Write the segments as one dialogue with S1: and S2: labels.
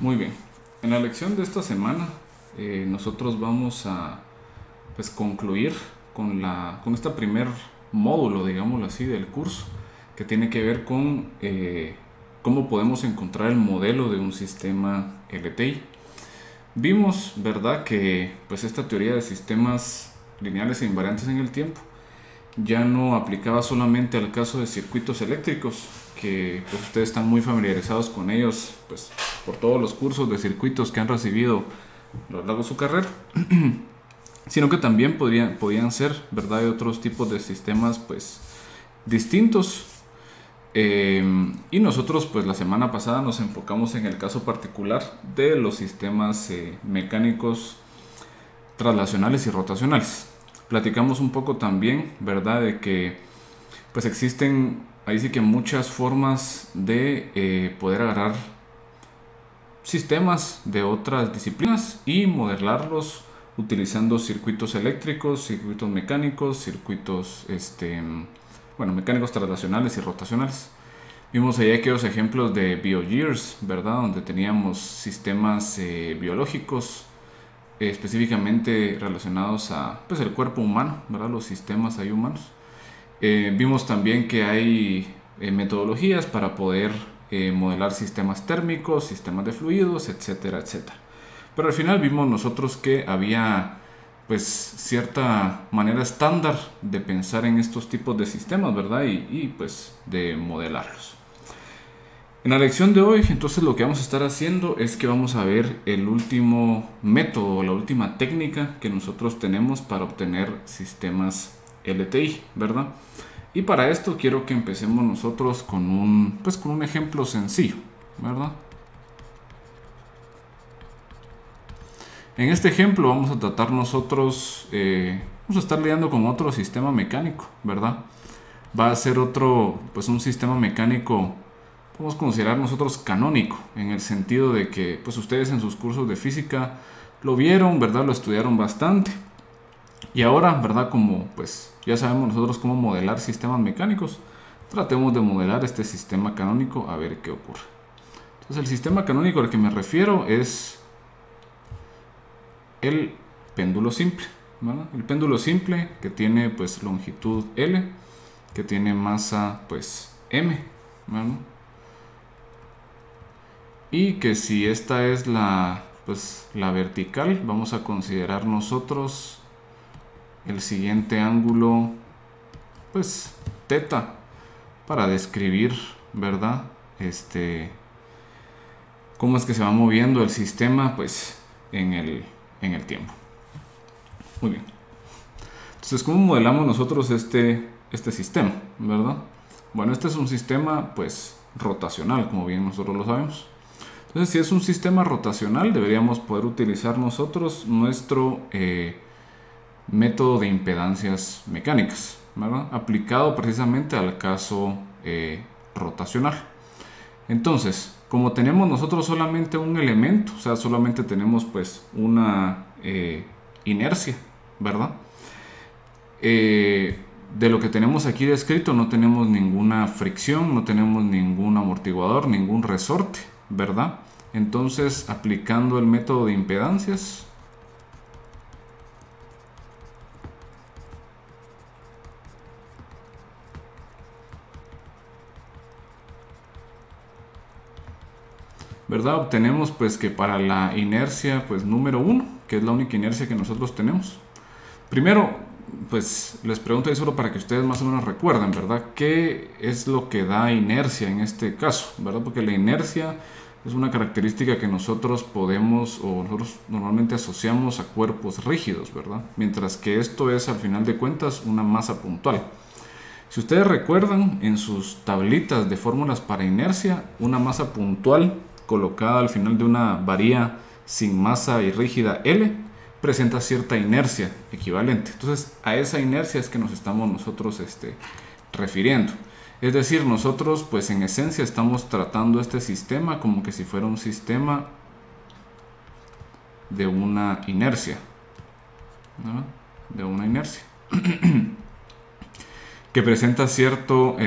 S1: Muy bien. En la lección de esta semana nosotros vamos a concluir con este primer módulo, digámoslo así, del curso, que tiene que ver con cómo podemos encontrar el modelo de un sistema LTI. Vimos, ¿verdad?, que esta teoría de sistemas lineales e invariantes en el tiempo ya no aplicaba solamente al caso de circuitos eléctricos, que ustedes están muy familiarizados con ellos por todos los cursos de circuitos que han recibido a lo largo de su carrera, sino que también podían ser, ¿verdad?, de otros tipos de sistemas distintos. Y nosotros la semana pasada nos enfocamos en el caso particular de los sistemas mecánicos traslacionales y rotacionales. Platicamos un poco también, ¿verdad?, de que existen ahí sí que muchas formas de poder agarrar sistemas de otras disciplinas y modelarlos utilizando circuitos eléctricos, circuitos mecánicos, circuitos mecánicos traslacionales y rotacionales. Vimos ahí aquellos ejemplos de BioGears, ¿verdad?, donde teníamos sistemas biológicos específicamente relacionados a el cuerpo humano, ¿verdad?, los sistemas ahí humanos. Vimos también que hay metodologías para poder modelar sistemas térmicos, sistemas de fluidos, etcétera, etcétera. Pero al final vimos nosotros que había cierta manera estándar de pensar en estos tipos de sistemas, ¿verdad?, y de modelarlos. En la lección de hoy, entonces, lo que vamos a estar haciendo es que vamos a ver el último método, la última técnica que nosotros tenemos para obtener sistemas LTI, ¿verdad? Y para esto quiero que empecemos nosotros con un ejemplo sencillo, ¿verdad? En este ejemplo vamos a tratar nosotros, vamos a estar lidiando con otro sistema mecánico, ¿verdad? Va a ser un sistema mecánico, podemos considerar nosotros canónico, en el sentido de que ustedes en sus cursos de física lo vieron, ¿verdad? Lo estudiaron bastante. Y ahora, ¿verdad?, como ya sabemos nosotros cómo modelar sistemas mecánicos, tratemos de modelar este sistema canónico a ver qué ocurre. Entonces, el sistema canónico al que me refiero es el péndulo simple, ¿verdad? El péndulo simple que tiene longitud L, que tiene masa M, ¿verdad? Y que si esta es la vertical, vamos a considerar nosotros el siguiente ángulo teta para describir, ¿verdad?, cómo es que se va moviendo el sistema en el tiempo. Muy bien. Entonces, ¿cómo modelamos nosotros este sistema, ¿verdad? Bueno, este es un sistema rotacional, como bien nosotros lo sabemos. Entonces, si es un sistema rotacional, deberíamos poder utilizar nosotros nuestro método de impedancias mecánicas, ¿verdad?, aplicado precisamente al caso rotacional. Entonces, como tenemos nosotros solamente un elemento, o sea, solamente tenemos una inercia, ¿verdad? De lo que tenemos aquí descrito no tenemos ninguna fricción, no tenemos ningún amortiguador, ningún resorte, ¿verdad? Entonces, aplicando el método de impedancias, ¿verdad?, obtenemos que para la inercia número 1, que es la única inercia que nosotros tenemos, primero les pregunto ahí solo para que ustedes más o menos recuerden, ¿verdad?, qué es lo que da inercia en este caso, ¿verdad? Porque la inercia es una característica que nosotros nosotros normalmente asociamos a cuerpos rígidos, ¿verdad? Mientras que esto es, al final de cuentas, una masa puntual. Si ustedes recuerdan, en sus tablitas de fórmulas para inercia, una masa puntual colocada al final de una varilla sin masa y rígida L presenta cierta inercia equivalente. Entonces, a esa inercia es que nos estamos nosotros refiriendo. Es decir, nosotros en esencia estamos tratando este sistema como que si fuera un sistema de una inercia, ¿no?, de una inercia que presenta cierto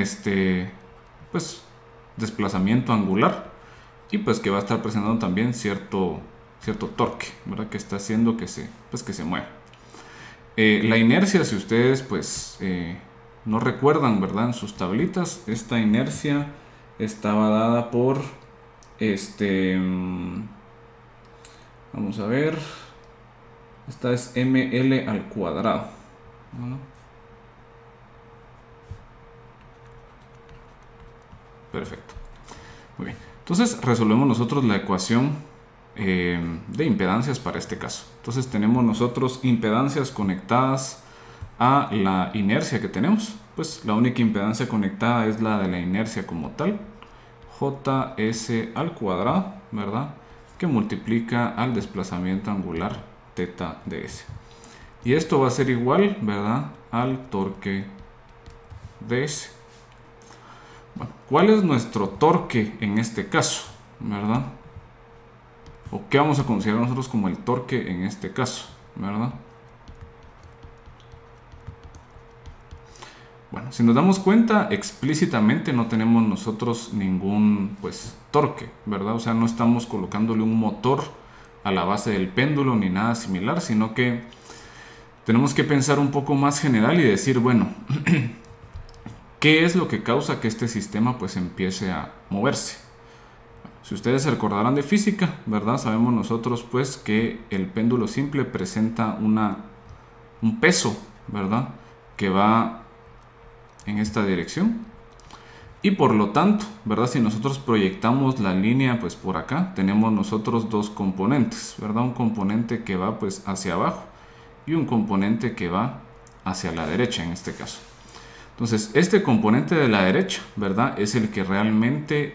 S1: desplazamiento angular y pues que va a estar presentando también cierto torque, ¿verdad? Que está haciendo que se mueva. La inercia, si ustedes pues no recuerdan, ¿verdad? En sus tablitas, esta inercia estaba dada por vamos a ver, esta es ml al cuadrado, ¿no? Perfecto, muy bien. Entonces resolvemos nosotros la ecuación de impedancias para este caso. Entonces tenemos nosotros impedancias conectadas a la inercia que tenemos. Pues la única impedancia conectada es la de la inercia como tal, Js al cuadrado, ¿verdad? Que multiplica al desplazamiento angular θ ds. Y esto va a ser igual, ¿verdad?, al torque ds. Bueno, ¿cuál es nuestro torque en este caso, ¿verdad? ¿O qué vamos a considerar nosotros como el torque en este caso, ¿verdad? Bueno, si nos damos cuenta, explícitamente no tenemos nosotros ningún pues torque, ¿verdad? O sea, no estamos colocándole un motor a la base del péndulo ni nada similar, sino que tenemos que pensar un poco más general y decir, bueno, ¿qué es lo que causa que este sistema pues empiece a moverse? Si ustedes se recordarán de física, ¿verdad? Sabemos nosotros pues que el péndulo simple presenta un peso, ¿verdad?, que va en esta dirección, y por lo tanto, ¿verdad?, si nosotros proyectamos la línea pues por acá, tenemos nosotros dos componentes, ¿verdad? Un componente que va pues hacia abajo y un componente que va hacia la derecha en este caso. Entonces, este componente de la derecha, ¿verdad?, es el que realmente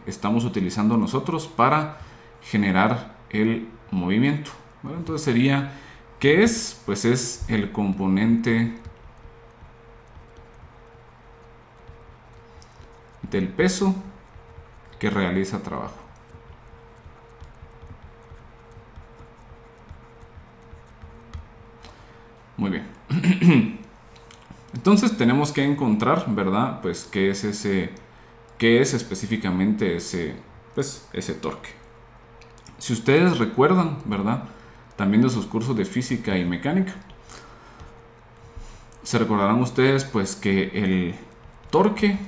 S1: estamos utilizando nosotros para generar el movimiento, ¿verdad? Entonces sería, ¿qué es? Pues es el componente del peso que realiza trabajo. Muy bien. Entonces tenemos que encontrar, ¿verdad?, pues qué es específicamente ese torque. Si ustedes recuerdan, ¿verdad?, también de sus cursos de física y mecánica, se recordarán ustedes pues que el torque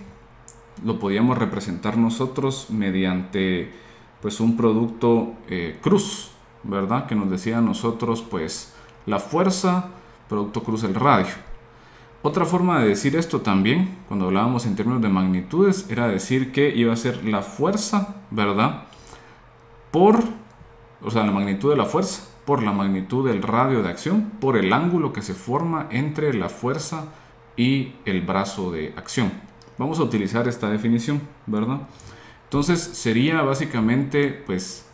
S1: lo podíamos representar nosotros mediante pues un producto cruz, ¿verdad?, que nos decía a nosotros pues la fuerza, producto cruz el radio. Otra forma de decir esto también, cuando hablábamos en términos de magnitudes, era decir que iba a ser la fuerza, ¿verdad?, la magnitud de la fuerza por la magnitud del radio de acción, por el ángulo que se forma entre la fuerza y el brazo de acción. Vamos a utilizar esta definición, ¿verdad? Entonces sería básicamente pues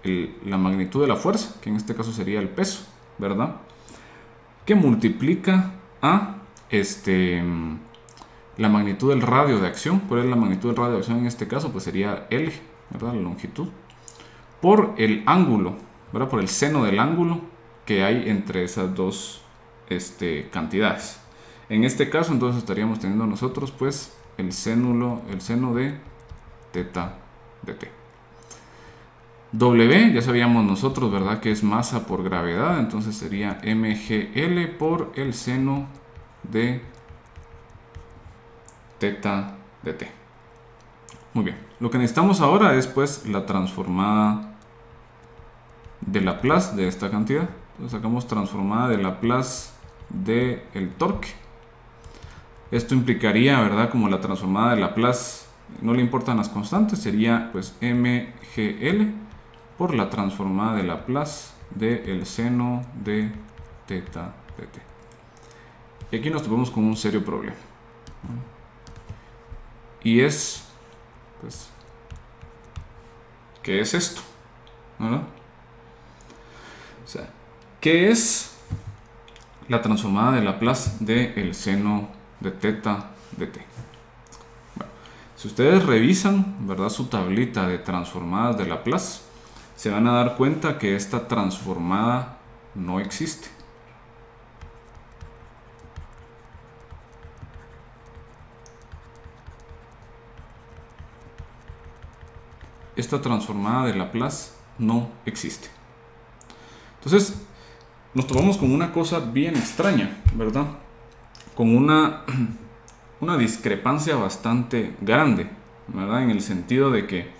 S1: la magnitud de la fuerza, que en este caso sería el peso, ¿verdad?, que multiplica a la magnitud del radio de acción. ¿Cuál es la magnitud del radio de acción en este caso? Pues sería L, ¿verdad?, la longitud, por el ángulo, ¿verdad?, por el seno del ángulo que hay entre esas dos cantidades. En este caso entonces estaríamos teniendo nosotros pues el seno de θ de t. W ya sabíamos nosotros, ¿verdad?, que es masa por gravedad, entonces sería mgl por el seno de θ de t. Muy bien, lo que necesitamos ahora es pues la transformada de Laplace de esta cantidad. Entonces sacamos transformada de Laplace del torque. Esto implicaría, ¿verdad?, como la transformada de Laplace no le importan las constantes, sería pues mgl por la transformada de Laplace del seno de θ de t. Y aquí nos topamos con un serio problema. Y es, pues, ¿qué es esto?, ¿verdad? O sea, ¿qué es la transformada de Laplace del seno de θ de t? Bueno, si ustedes revisan, ¿verdad?, su tablita de transformadas de Laplace, se van a dar cuenta que esta transformada no existe. esta transformada de Laplace no existe. Entonces, nos topamos con una cosa bien extraña, ¿verdad? Con una discrepancia bastante grande, ¿verdad? En el sentido de que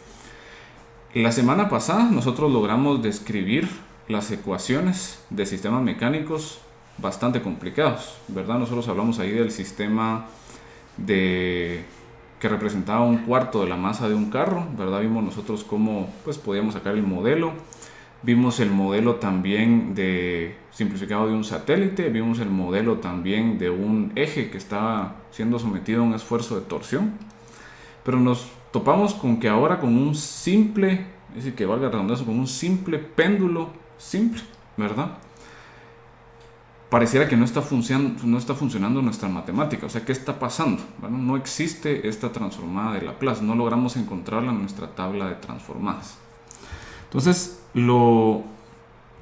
S1: la semana pasada nosotros logramos describir las ecuaciones de sistemas mecánicos bastante complicados, ¿verdad? Nosotros hablamos ahí del sistema que representaba un cuarto de la masa de un carro, ¿verdad? Vimos nosotros cómo pues podíamos sacar el modelo. Vimos el modelo también simplificado de un satélite, vimos el modelo también de un eje que estaba siendo sometido a un esfuerzo de torsión. Pero nos topamos con que ahora con un simple, es decir, que valga la redundancia, con un simple péndulo simple, ¿verdad? Pareciera que no está funcionando nuestra matemática. O sea, ¿qué está pasando? Bueno, no existe esta transformada de Laplace, no logramos encontrarla en nuestra tabla de transformadas. Entonces, lo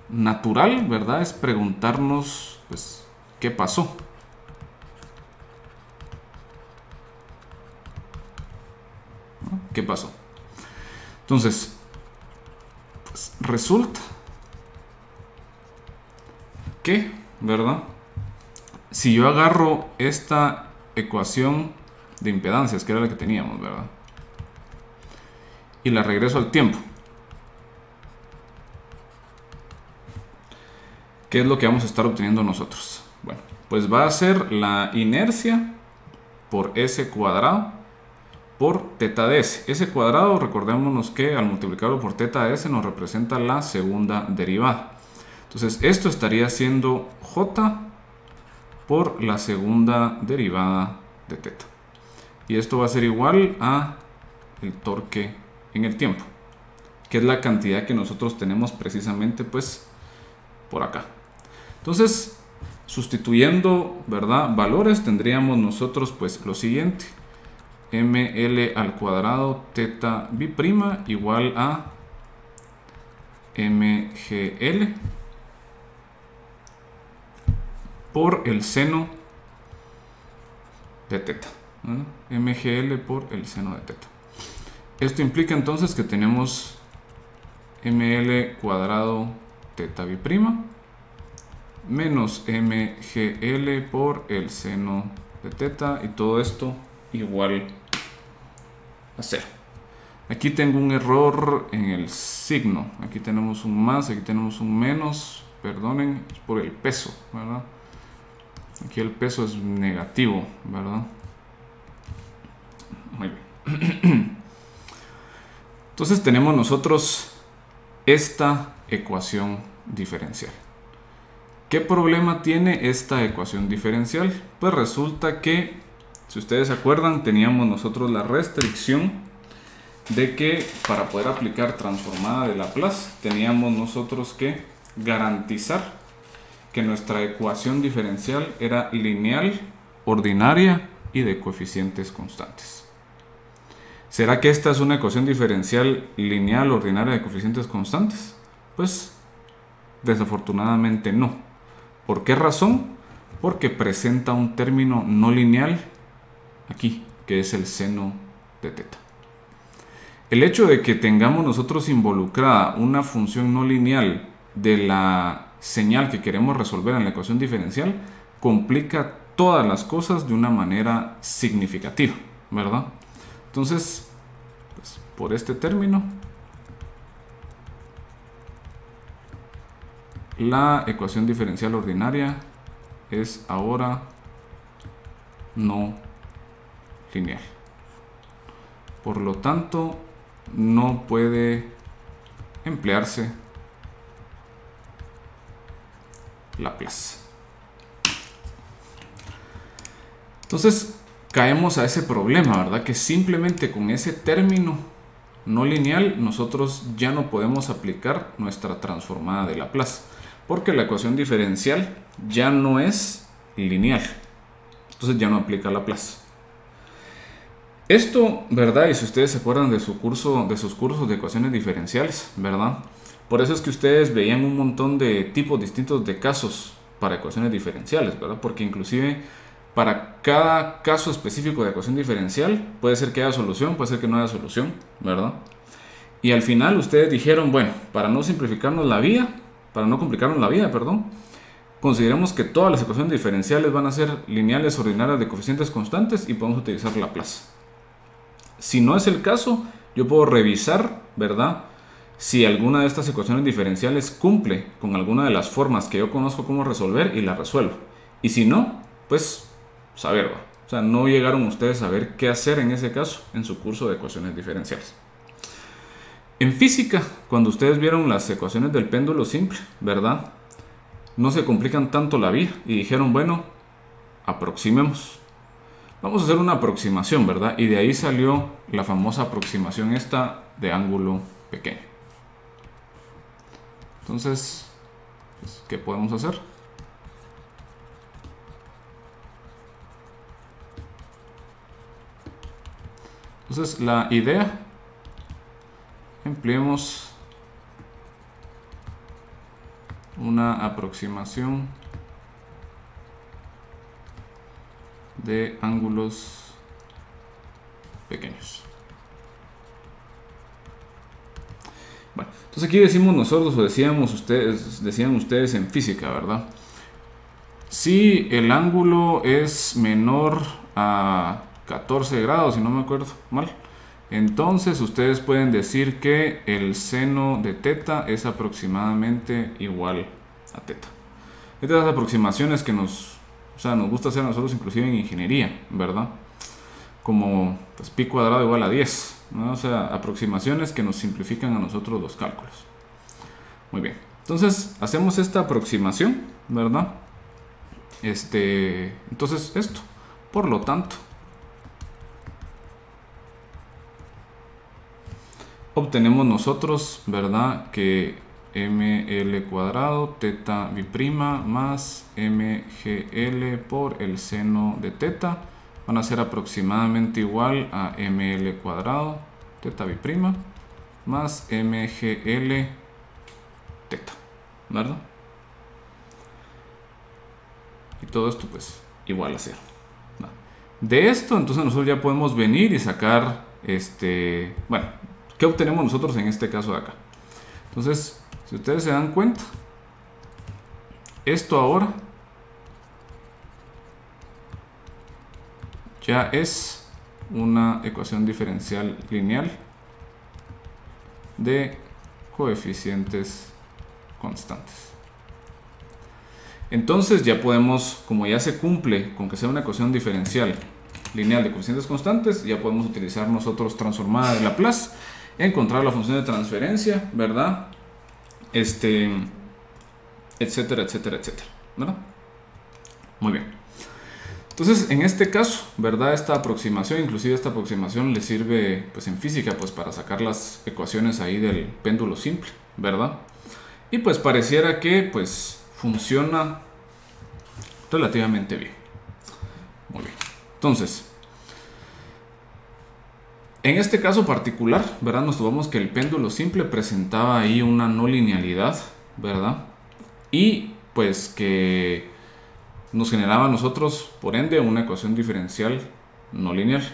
S1: natural, ¿verdad?, es preguntarnos, pues, ¿qué pasó? ¿No? ¿Qué pasó? Entonces, pues, resulta que, ¿verdad?, si yo agarro esta ecuación de impedancias, que era la que teníamos, ¿verdad?, y la regreso al tiempo, ¿qué es lo que vamos a estar obteniendo nosotros? Bueno, pues va a ser la inercia por s cuadrado por teta de s. S cuadrado, recordémonos que al multiplicarlo por teta de s nos representa la segunda derivada. Entonces esto estaría siendo j por la segunda derivada de teta. Y esto va a ser igual a el torque en el tiempo, que es la cantidad que nosotros tenemos precisamente pues por acá. Entonces, sustituyendo, ¿verdad?, valores, tendríamos nosotros pues lo siguiente: ml al cuadrado teta b' igual a mgl por el seno de teta, ¿no? mgl por el seno de teta. Esto implica entonces que tenemos ml cuadrado teta b' menos mgl por el seno de teta, y todo esto igual a 0. Aquí tengo un error en el signo. Aquí tenemos un más, aquí tenemos un menos. Perdonen, es por el peso, ¿verdad? Aquí el peso es negativo, ¿verdad? Muy bien. Entonces tenemos nosotros esta ecuación diferencial. ¿Qué problema tiene esta ecuación diferencial? Pues resulta que, si ustedes se acuerdan, teníamos nosotros la restricción de que para poder aplicar transformada de Laplace teníamos nosotros que garantizar que nuestra ecuación diferencial era lineal, ordinaria y de coeficientes constantes. ¿Será que esta es una ecuación diferencial lineal, ordinaria de coeficientes constantes? Pues desafortunadamente no. ¿Por qué razón? Porque presenta un término no lineal aquí, que es el seno de teta. El hecho de que tengamos nosotros involucrada una función no lineal de la señal que queremos resolver en la ecuación diferencial complica todas las cosas de una manera significativa, ¿verdad? Entonces, pues, por este término, la ecuación diferencial ordinaria es ahora no lineal. Por lo tanto, no puede emplearse Laplace. Entonces, caemos a ese problema, ¿verdad? Que simplemente con ese término no lineal nosotros ya no podemos aplicar nuestra transformada de Laplace, porque la ecuación diferencial ya no es lineal. Entonces ya no aplica Laplace. Esto, ¿verdad? Y si ustedes se acuerdan de sus cursos de ecuaciones diferenciales, ¿verdad? Por eso es que ustedes veían un montón de tipos distintos de casos para ecuaciones diferenciales, ¿verdad? Porque inclusive para cada caso específico de ecuación diferencial puede ser que haya solución, puede ser que no haya solución, ¿verdad? Y al final ustedes dijeron, bueno, para no simplificarnos la vida, para no complicarnos la vida, perdón, consideremos que todas las ecuaciones diferenciales van a ser lineales ordinarias de coeficientes constantes y podemos utilizar Laplace. Si no es el caso, yo puedo revisar, ¿verdad?, si alguna de estas ecuaciones diferenciales cumple con alguna de las formas que yo conozco cómo resolver y la resuelvo. Y si no, pues saber, ¿va? O sea, no llegaron ustedes a ver qué hacer en ese caso en su curso de ecuaciones diferenciales. En física, cuando ustedes vieron las ecuaciones del péndulo simple, ¿verdad?, no se complican tanto la vida y dijeron, bueno, aproximemos. Vamos a hacer una aproximación, ¿verdad? Y de ahí salió la famosa aproximación esta de ángulo pequeño. Entonces, pues, ¿qué podemos hacer? Entonces, la idea, empleemos una aproximación de ángulos pequeños. Bueno, entonces aquí decimos nosotros, o decían ustedes en física, ¿verdad? Si el ángulo es menor a 14 grados, si no me acuerdo mal, entonces ustedes pueden decir que el seno de teta es aproximadamente igual a teta. Estas son las aproximaciones que nos gusta hacer a nosotros, inclusive en ingeniería, ¿verdad? Como pues, pi cuadrado igual a 10, ¿no? O sea, aproximaciones que nos simplifican a nosotros los cálculos. Muy bien, entonces hacemos esta aproximación, ¿verdad? Entonces esto, por lo tanto, obtenemos nosotros, ¿verdad?, que ml cuadrado teta b' más mgl por el seno de teta van a ser aproximadamente igual a ml cuadrado teta b' más mgl teta, ¿verdad? Y todo esto pues igual a 0. De esto entonces nosotros ya podemos venir y sacar bueno, ¿qué obtenemos nosotros en este caso de acá? Entonces, si ustedes se dan cuenta, esto ahora ya es una ecuación diferencial lineal de coeficientes constantes. Entonces ya podemos, como ya se cumple con que sea una ecuación diferencial lineal de coeficientes constantes, ya podemos utilizar nosotros transformada de Laplace, encontrar la función de transferencia, ¿verdad? Etcétera, etcétera, etcétera, ¿verdad? Muy bien. Entonces, en este caso, ¿verdad? Esta aproximación, inclusive esta aproximación le sirve, pues en física, pues para sacar las ecuaciones ahí del péndulo simple, ¿verdad? Y pues pareciera que, pues, funciona relativamente bien. Muy bien. Entonces, en este caso particular, ¿verdad? Nos topamos que el péndulo simple presentaba ahí una no linealidad, ¿verdad? Y pues que nos generaba a nosotros, por ende, una ecuación diferencial no lineal.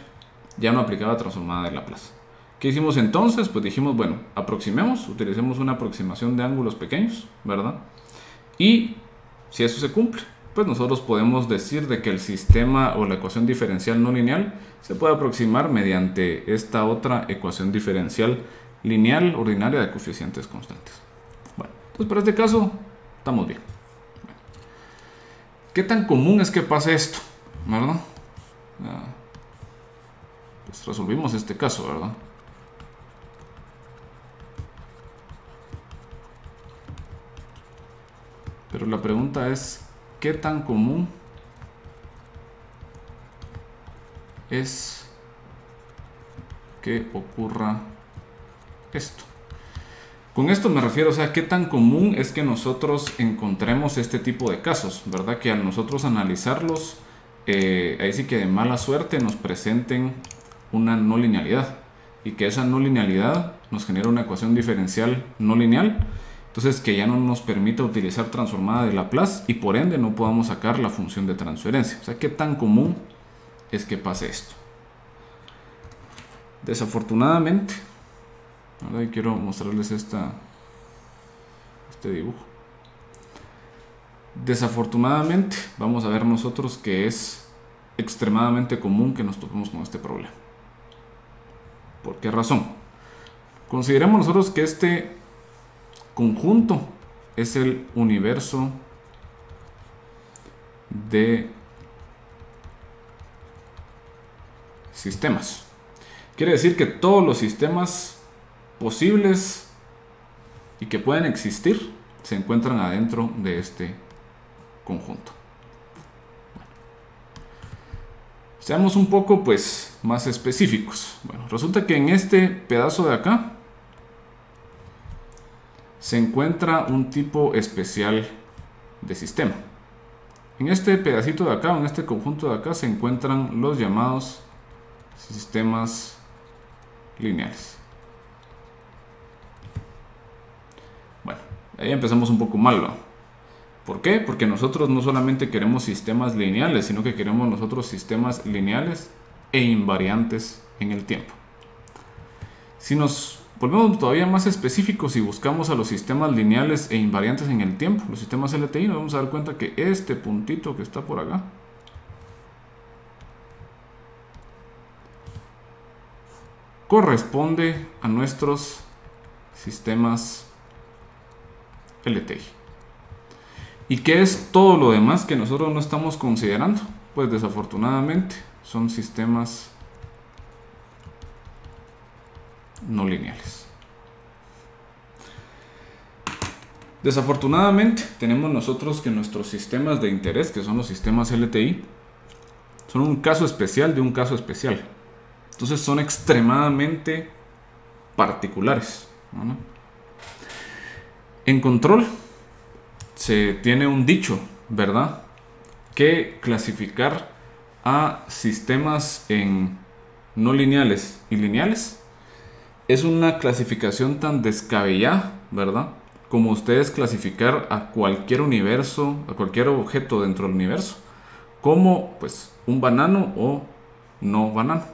S1: Ya no aplicaba transformada de Laplace. ¿Qué hicimos entonces? Pues dijimos, bueno, aproximemos, utilicemos una aproximación de ángulos pequeños, ¿verdad? Y si eso se cumple, pues nosotros podemos decir de que el sistema o la ecuación diferencial no lineal se puede aproximar mediante esta otra ecuación diferencial lineal ordinaria de coeficientes constantes. Bueno, entonces para este caso estamos bien. ¿Qué tan común es que pase esto? ¿Verdad? Pues resolvimos este caso, ¿verdad? Pero la pregunta es, ¿qué tan común es que ocurra esto? Con esto me refiero, o sea, ¿qué tan común es que nosotros encontremos este tipo de casos? ¿Verdad? Que al nosotros analizarlos, ahí sí que de mala suerte nos presenten una no linealidad. Y que esa no linealidad nos genera una ecuación diferencial no lineal. Entonces que ya no nos permita utilizar transformada de Laplace y por ende no podamos sacar la función de transferencia. O sea, ¿qué tan común es que pase esto? Desafortunadamente, ¿verdad? Y quiero mostrarles este dibujo. Desafortunadamente, vamos a ver nosotros que es extremadamente común que nos topemos con este problema. ¿Por qué razón? Consideremos nosotros que este conjunto es el universo de sistemas. Quiere decir que todos los sistemas posibles y que pueden existir se encuentran adentro de este conjunto. Bueno, seamos un poco pues más específicos. Bueno, resulta que en este pedazo de acá se encuentra un tipo especial de sistema. En este pedacito de acá, en este conjunto de acá, se encuentran los llamados sistemas lineales. Bueno, ahí empezamos un poco mal, ¿no? ¿Por qué? Porque nosotros no solamente queremos sistemas lineales, sino que queremos nosotros sistemas lineales e invariantes en el tiempo. Si nos volvemos todavía más específicos y buscamos a los sistemas lineales e invariantes en el tiempo, los sistemas LTI, nos vamos a dar cuenta que este puntito que está por acá corresponde a nuestros sistemas LTI. ¿Y qué es todo lo demás que nosotros no estamos considerando? Pues desafortunadamente son sistemas no lineales. Desafortunadamente tenemos nosotros que nuestros sistemas de interés, que son los sistemas LTI, son un caso especial de un caso especial. Entonces son extremadamente particulares, ¿no? En control se tiene un dicho, ¿verdad? Que clasificar a sistemas en no lineales y lineales es una clasificación tan descabellada, ¿verdad? Como ustedes clasificar a cualquier universo, a cualquier objeto dentro del universo, como pues un banano o no banano.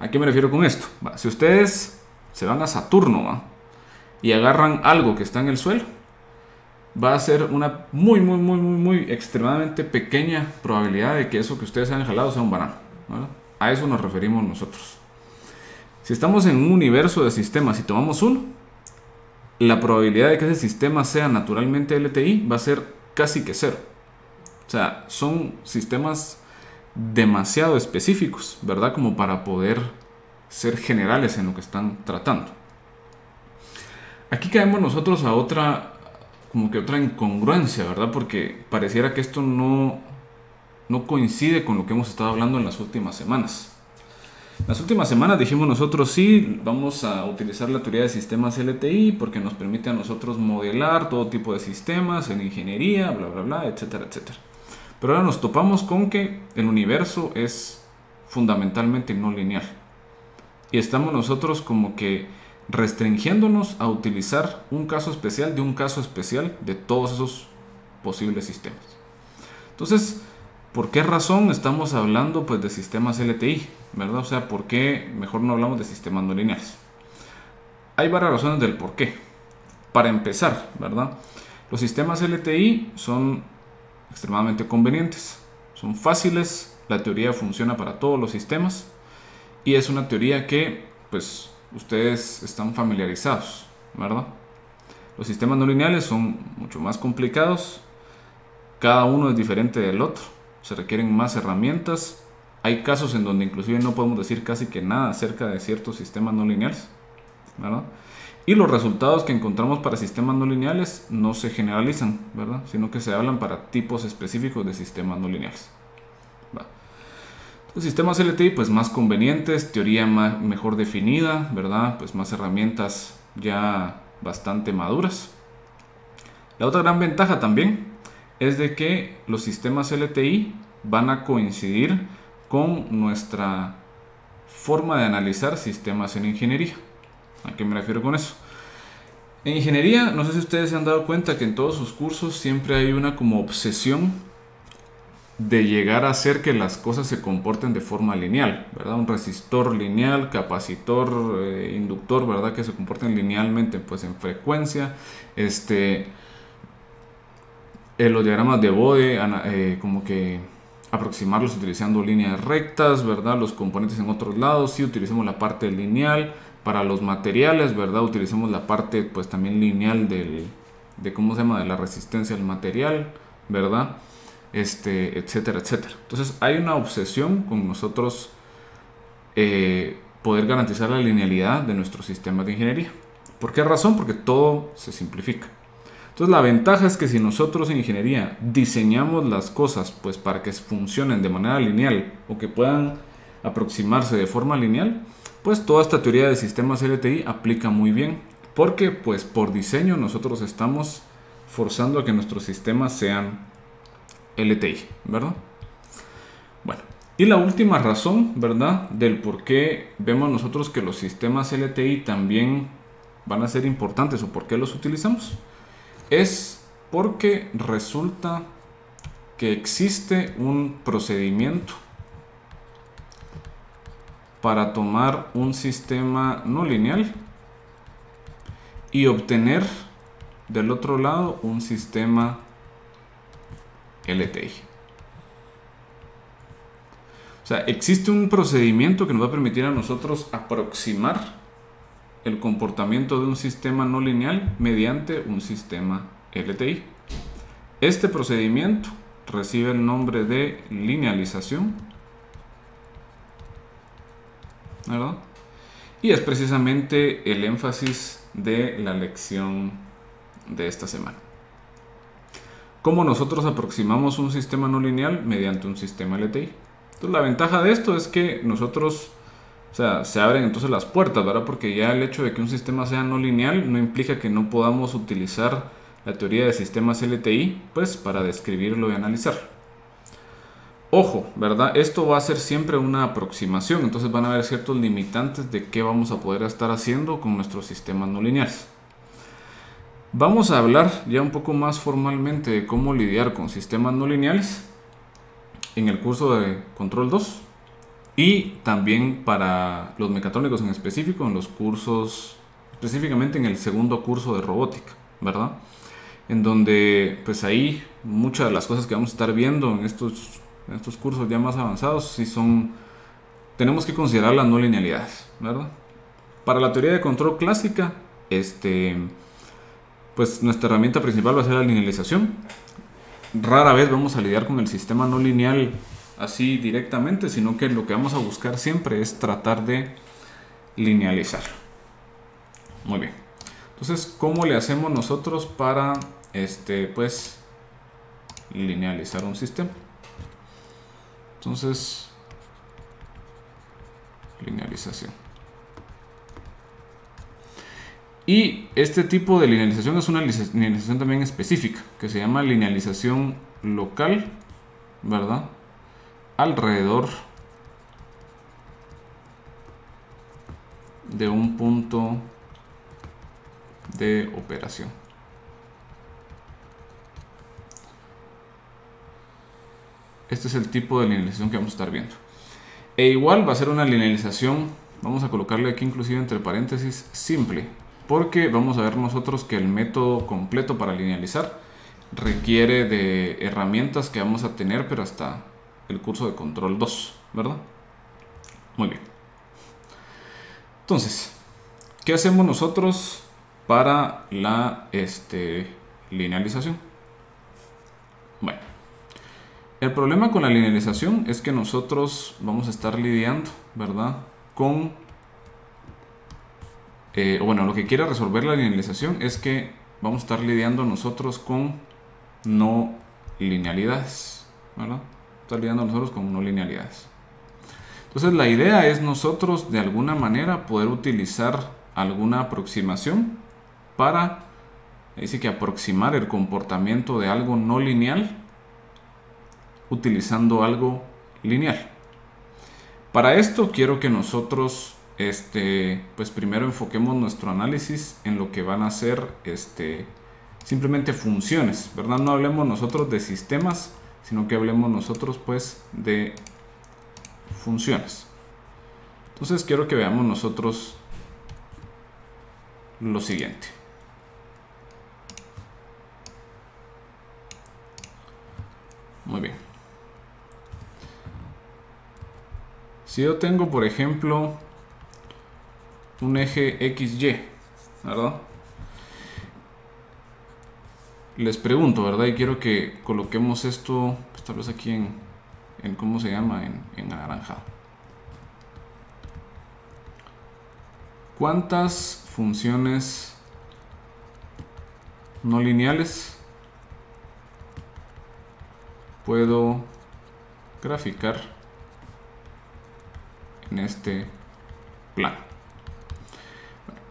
S1: ¿A qué me refiero con esto? Si ustedes se van a Saturno, ¿va?, y agarran algo que está en el suelo, va a ser una muy extremadamente pequeña probabilidad de que eso que ustedes han jalado sea un banano, ¿verdad? A eso nos referimos nosotros. Si estamos en un universo de sistemas y tomamos uno, la probabilidad de que ese sistema sea naturalmente LTI va a ser casi que cero. O sea, son sistemas demasiado específicos, ¿verdad? Como para poder ser generales en lo que están tratando. Aquí caemos nosotros a otra incongruencia, ¿verdad? Porque pareciera que esto no coincide con lo que hemos estado hablando en las últimas semanas. En las últimas semanas dijimos nosotros sí, vamos a utilizar la teoría de sistemas LTI porque nos permite a nosotros modelar todo tipo de sistemas en ingeniería, bla, bla, bla, etcétera, etcétera. Pero ahora nos topamos con que el universo es fundamentalmente no lineal. Y estamos nosotros como que restringiéndonos a utilizar un caso especial de un caso especial de todos esos posibles sistemas. Entonces, ¿por qué razón estamos hablando pues de sistemas LTI? ¿Verdad? O sea, ¿por qué mejor no hablamos de sistemas no lineales? Hay varias razones del por qué. Para empezar, ¿verdad? Los sistemas LTI son extremadamente convenientes, son fáciles, la teoría funciona para todos los sistemas y es una teoría que pues ustedes están familiarizados, ¿verdad? Los sistemas no lineales son mucho más complicados, cada uno es diferente del otro, se requieren más herramientas, hay casos en donde inclusive no podemos decir casi que nada acerca de ciertos sistemas no lineales, ¿verdad? Y los resultados que encontramos para sistemas no lineales no se generalizan, ¿verdad? Sino que se hablan para tipos específicos de sistemas no lineales. Los sistemas LTI pues más convenientes, teoría mejor definida, ¿verdad? Pues más herramientas ya bastante maduras. La otra gran ventaja también es de que los sistemas LTI van a coincidir con nuestra forma de analizar sistemas en ingeniería. ¿A qué me refiero con eso? En ingeniería, no sé si ustedes se han dado cuenta que en todos sus cursos siempre hay una como obsesión de llegar a hacer que las cosas se comporten de forma lineal, ¿verdad? Un resistor lineal, capacitor, inductor, ¿verdad? Que se comporten linealmente, pues en frecuencia. Los diagramas de Bode, como que aproximarlos utilizando líneas rectas, ¿verdad? Los componentes en otros lados, sí utilicemos la parte lineal. Para los materiales, ¿verdad? Utilicemos la parte, pues también lineal de ¿cómo se llama? De la resistencia al material, ¿verdad? Etcétera, etcétera. Entonces hay una obsesión con nosotros poder garantizar la linealidad de nuestros sistemas de ingeniería. ¿Por qué razón? Porque todo se simplifica. Entonces la ventaja es que si nosotros en ingeniería diseñamos las cosas pues para que funcionen de manera lineal o que puedan aproximarse de forma lineal, pues toda esta teoría de sistemas LTI aplica muy bien, porque pues por diseño nosotros estamos forzando a que nuestros sistemas sean LTI, ¿verdad? Bueno, y la última razón, ¿verdad? Del por qué vemos nosotros que los sistemas LTI también van a ser importantes o por qué los utilizamos, es porque resulta que existe un procedimiento para tomar un sistema no lineal y obtener del otro lado un sistema LTI. O sea, existe un procedimiento que nos va a permitir a nosotros aproximar el comportamiento de un sistema no lineal mediante un sistema LTI. Este procedimiento recibe el nombre de linealización, ¿verdad? Y es precisamente el énfasis de la lección de esta semana. ¿Cómo nosotros aproximamos un sistema no lineal mediante un sistema LTI? Entonces la ventaja de esto es que nosotros, o sea, se abren entonces las puertas, ¿verdad? Porque ya el hecho de que un sistema sea no lineal no implica que no podamos utilizar la teoría de sistemas LTI, pues, para describirlo y analizarlo. Ojo, ¿verdad? Esto va a ser siempre una aproximación, entonces van a haber ciertos limitantes de qué vamos a poder estar haciendo con nuestros sistemas no lineales. Vamos a hablar ya un poco más formalmente de cómo lidiar con sistemas no lineales en el curso de Control 2 y también para los mecatrónicos en específico, en los cursos, específicamente en el segundo curso de robótica, ¿verdad? En donde pues ahí muchas de las cosas que vamos a estar viendo en estos cursos ya más avanzados sí tenemos que considerar las no linealidades, ¿verdad? Para la teoría de control clásica, pues nuestra herramienta principal va a ser la linealización. Rara vez vamos a lidiar con el sistema no lineal así directamente, sino que lo que vamos a buscar siempre es tratar de linealizar. Muy bien. Entonces, ¿cómo le hacemos nosotros para pues linealizar un sistema? Entonces, linealización. Y este tipo de linealización es una linealización también específica, que se llama linealización local, ¿verdad? Alrededor de un punto de operación. Este es el tipo de linealización que vamos a estar viendo. E igual va a ser una linealización, vamos a colocarle aquí inclusive entre paréntesis, simple, porque vamos a ver nosotros que el método completo para linealizar requiere de herramientas que vamos a tener, pero hasta el curso de Control 2, ¿verdad? Muy bien. Entonces, ¿qué hacemos nosotros para la linealización? Bueno, el problema con la linealización es que nosotros vamos a estar lidiando, ¿verdad? Con, bueno, lo que quiere resolver la linealización es que vamos a estar lidiando nosotros con no linealidades, ¿verdad? Estar lidiando nosotros con no linealidades. Entonces la idea es nosotros de alguna manera poder utilizar alguna aproximación para, dice que aproximar el comportamiento de algo no lineal utilizando algo lineal. Para esto quiero que nosotros pues primero enfoquemos nuestro análisis en lo que van a ser simplemente funciones, ¿verdad? No hablemos nosotros de sistemas, sino que hablemos nosotros pues de funciones. Entonces quiero que veamos nosotros lo siguiente. Muy bien. Si yo tengo, por ejemplo, un eje XY, ¿verdad? Les pregunto, ¿verdad? Y quiero que coloquemos esto, pues, tal vez aquí en ¿cómo se llama? En anaranjado. ¿Cuántas funciones no lineales puedo graficar en este plano?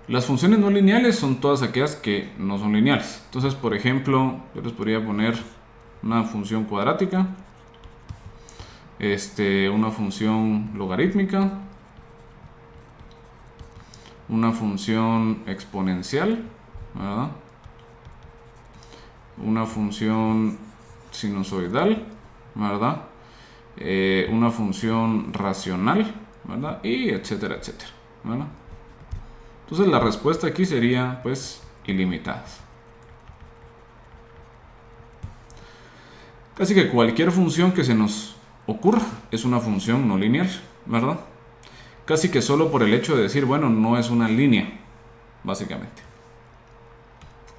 S1: Las funciones no lineales son todas aquellas que no son lineales. Entonces, por ejemplo, yo les podría poner una función cuadrática, una función logarítmica, una función exponencial, ¿verdad? Una función sinusoidal, ¿verdad? Una función racional, ¿verdad? Y etcétera, etcétera, ¿verdad? Entonces la respuesta aquí sería pues ilimitadas. Casi que cualquier función que se nos ocurra es una función no lineal, ¿verdad? Casi que solo por el hecho de decir, bueno, no es una línea, básicamente.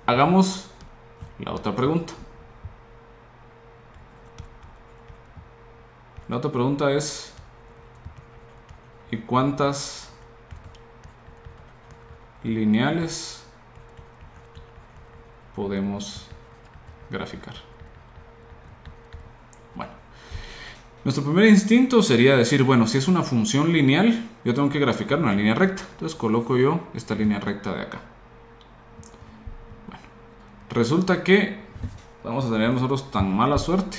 S1: Hagamos la otra pregunta. La otra pregunta es, ¿y cuántas lineales podemos graficar? Bueno, nuestro primer instinto sería decir, bueno, si es una función lineal, yo tengo que graficar una línea recta. Entonces coloco yo esta línea recta de acá. Bueno, resulta que vamos a tener nosotros tan mala suerte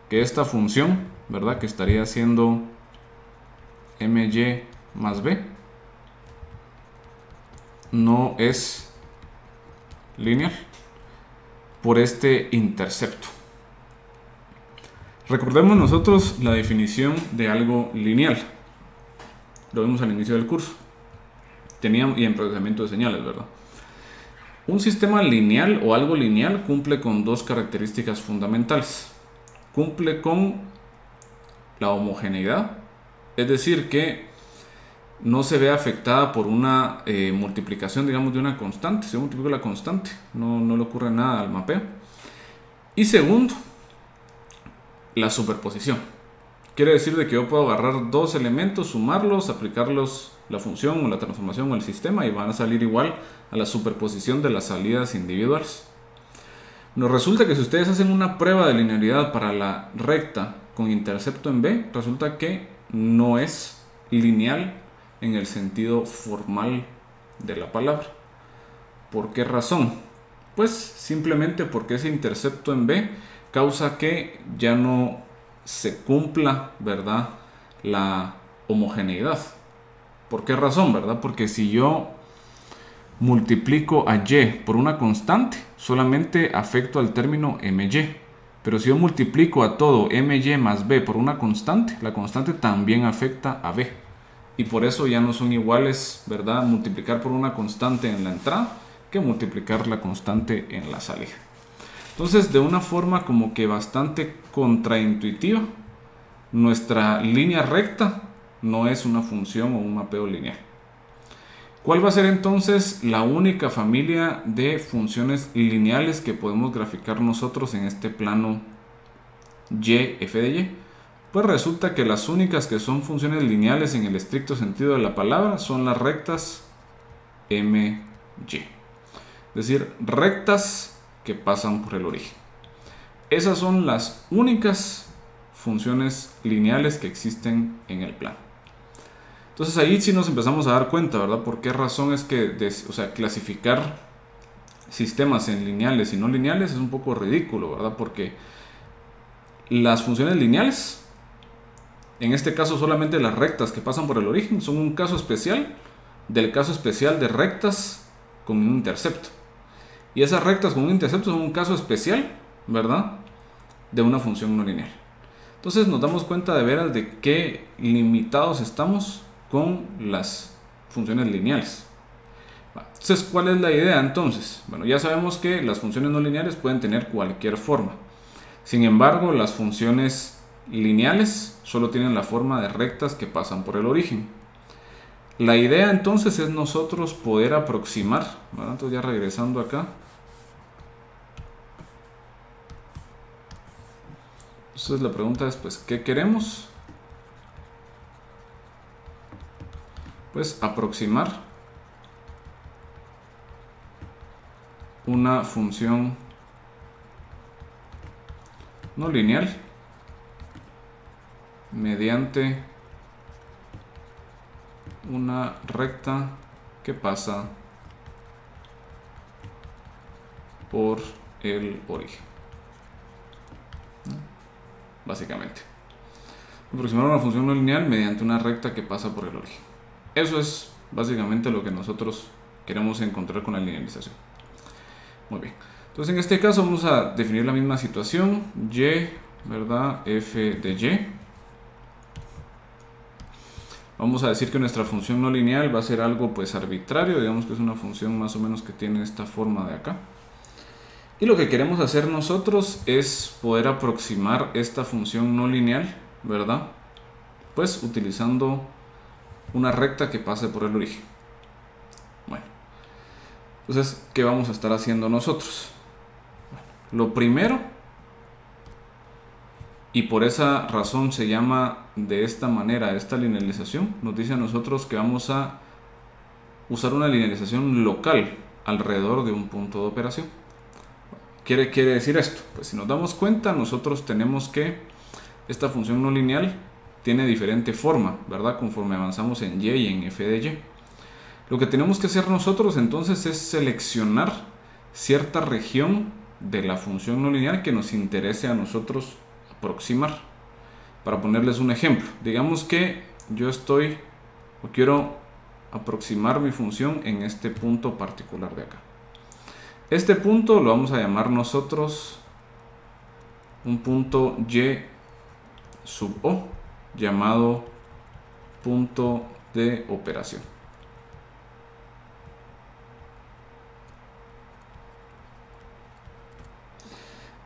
S1: que esta función, ¿verdad? Que estaría siendo my más b, no es lineal por este intercepto. Recordemos nosotros la definición de algo lineal. Lo vimos al inicio del curso. Teníamos, y en procesamiento de señales, ¿verdad? Un sistema lineal o algo lineal cumple con dos características fundamentales. Cumple con la homogeneidad, es decir, que no se ve afectada por una multiplicación, digamos, de una constante. Si yo multiplico la constante, no le ocurre nada al mapeo. Y segundo, la superposición. Quiere decir de que yo puedo agarrar dos elementos, sumarlos, aplicarlos la función o la transformación o el sistema y van a salir igual a la superposición de las salidas individuales. Nos resulta que si ustedes hacen una prueba de linealidad para la recta con intercepto en B, resulta que no es lineal en el sentido formal de la palabra. ¿Por qué razón? Pues simplemente porque ese intercepto en B causa que ya no se cumpla, ¿verdad?, la homogeneidad. ¿Por qué razón, verdad? Porque si yo multiplico a y por una constante, solamente afecto al término my. Pero si yo multiplico a todo my más b por una constante, la constante también afecta a b. Y por eso ya no son iguales, ¿verdad?, multiplicar por una constante en la entrada que multiplicar la constante en la salida. Entonces, de una forma como que bastante contraintuitiva, nuestra línea recta no es una función o un mapeo lineal. ¿Cuál va a ser entonces la única familia de funciones lineales que podemos graficar nosotros en este plano y, f de y? Pues resulta que las únicas que son funciones lineales en el estricto sentido de la palabra son las rectas my. Es decir, rectas que pasan por el origen. Esas son las únicas funciones lineales que existen en el plano. Entonces ahí sí nos empezamos a dar cuenta, ¿verdad? ¿Por qué razón es que clasificar sistemas en lineales y no lineales es un poco ridículo, ¿verdad? Porque las funciones lineales, en este caso solamente las rectas que pasan por el origen, son un caso especial del caso especial de rectas con un intercepto. Y esas rectas con un intercepto son un caso especial, ¿verdad?, de una función no lineal. Entonces nos damos cuenta de veras de qué limitados estamos con las funciones lineales. Entonces, ¿cuál es la idea entonces? Bueno, ya sabemos que las funciones no lineales pueden tener cualquier forma. Sin embargo, las funciones lineales solo tienen la forma de rectas que pasan por el origen. La idea entonces es nosotros poder aproximar, ¿verdad? Entonces ya regresando acá. Entonces la pregunta es, pues, ¿qué queremos? Pues aproximar una función no lineal mediante una recta que pasa por el origen. Básicamente, aproximar una función no lineal mediante una recta que pasa por el origen. Eso es básicamente lo que nosotros queremos encontrar con la linealización. Muy bien, entonces en este caso vamos a definir la misma situación, y, ¿verdad? F de y. Vamos a decir que nuestra función no lineal va a ser algo pues arbitrario, digamos que es una función más o menos que tiene esta forma de acá. Y lo que queremos hacer nosotros es poder aproximar esta función no lineal, ¿verdad? Pues utilizando una recta que pase por el origen. Bueno, entonces, ¿qué vamos a estar haciendo nosotros? Bueno, lo primero, y por esa razón se llama de esta manera esta linealización, nos dice a nosotros que vamos a usar una linealización local alrededor de un punto de operación. ¿Qué quiere decir esto? Pues si nos damos cuenta, nosotros tenemos que esta función no lineal tiene diferente forma, ¿verdad? Conforme avanzamos en y en f de y. Lo que tenemos que hacer nosotros entonces es seleccionar cierta región de la función no lineal que nos interese a nosotros aproximar. Para ponerles un ejemplo, digamos que yo quiero aproximar mi función en este punto particular de acá. Este punto lo vamos a llamar nosotros un punto y sub o, llamado punto de operación.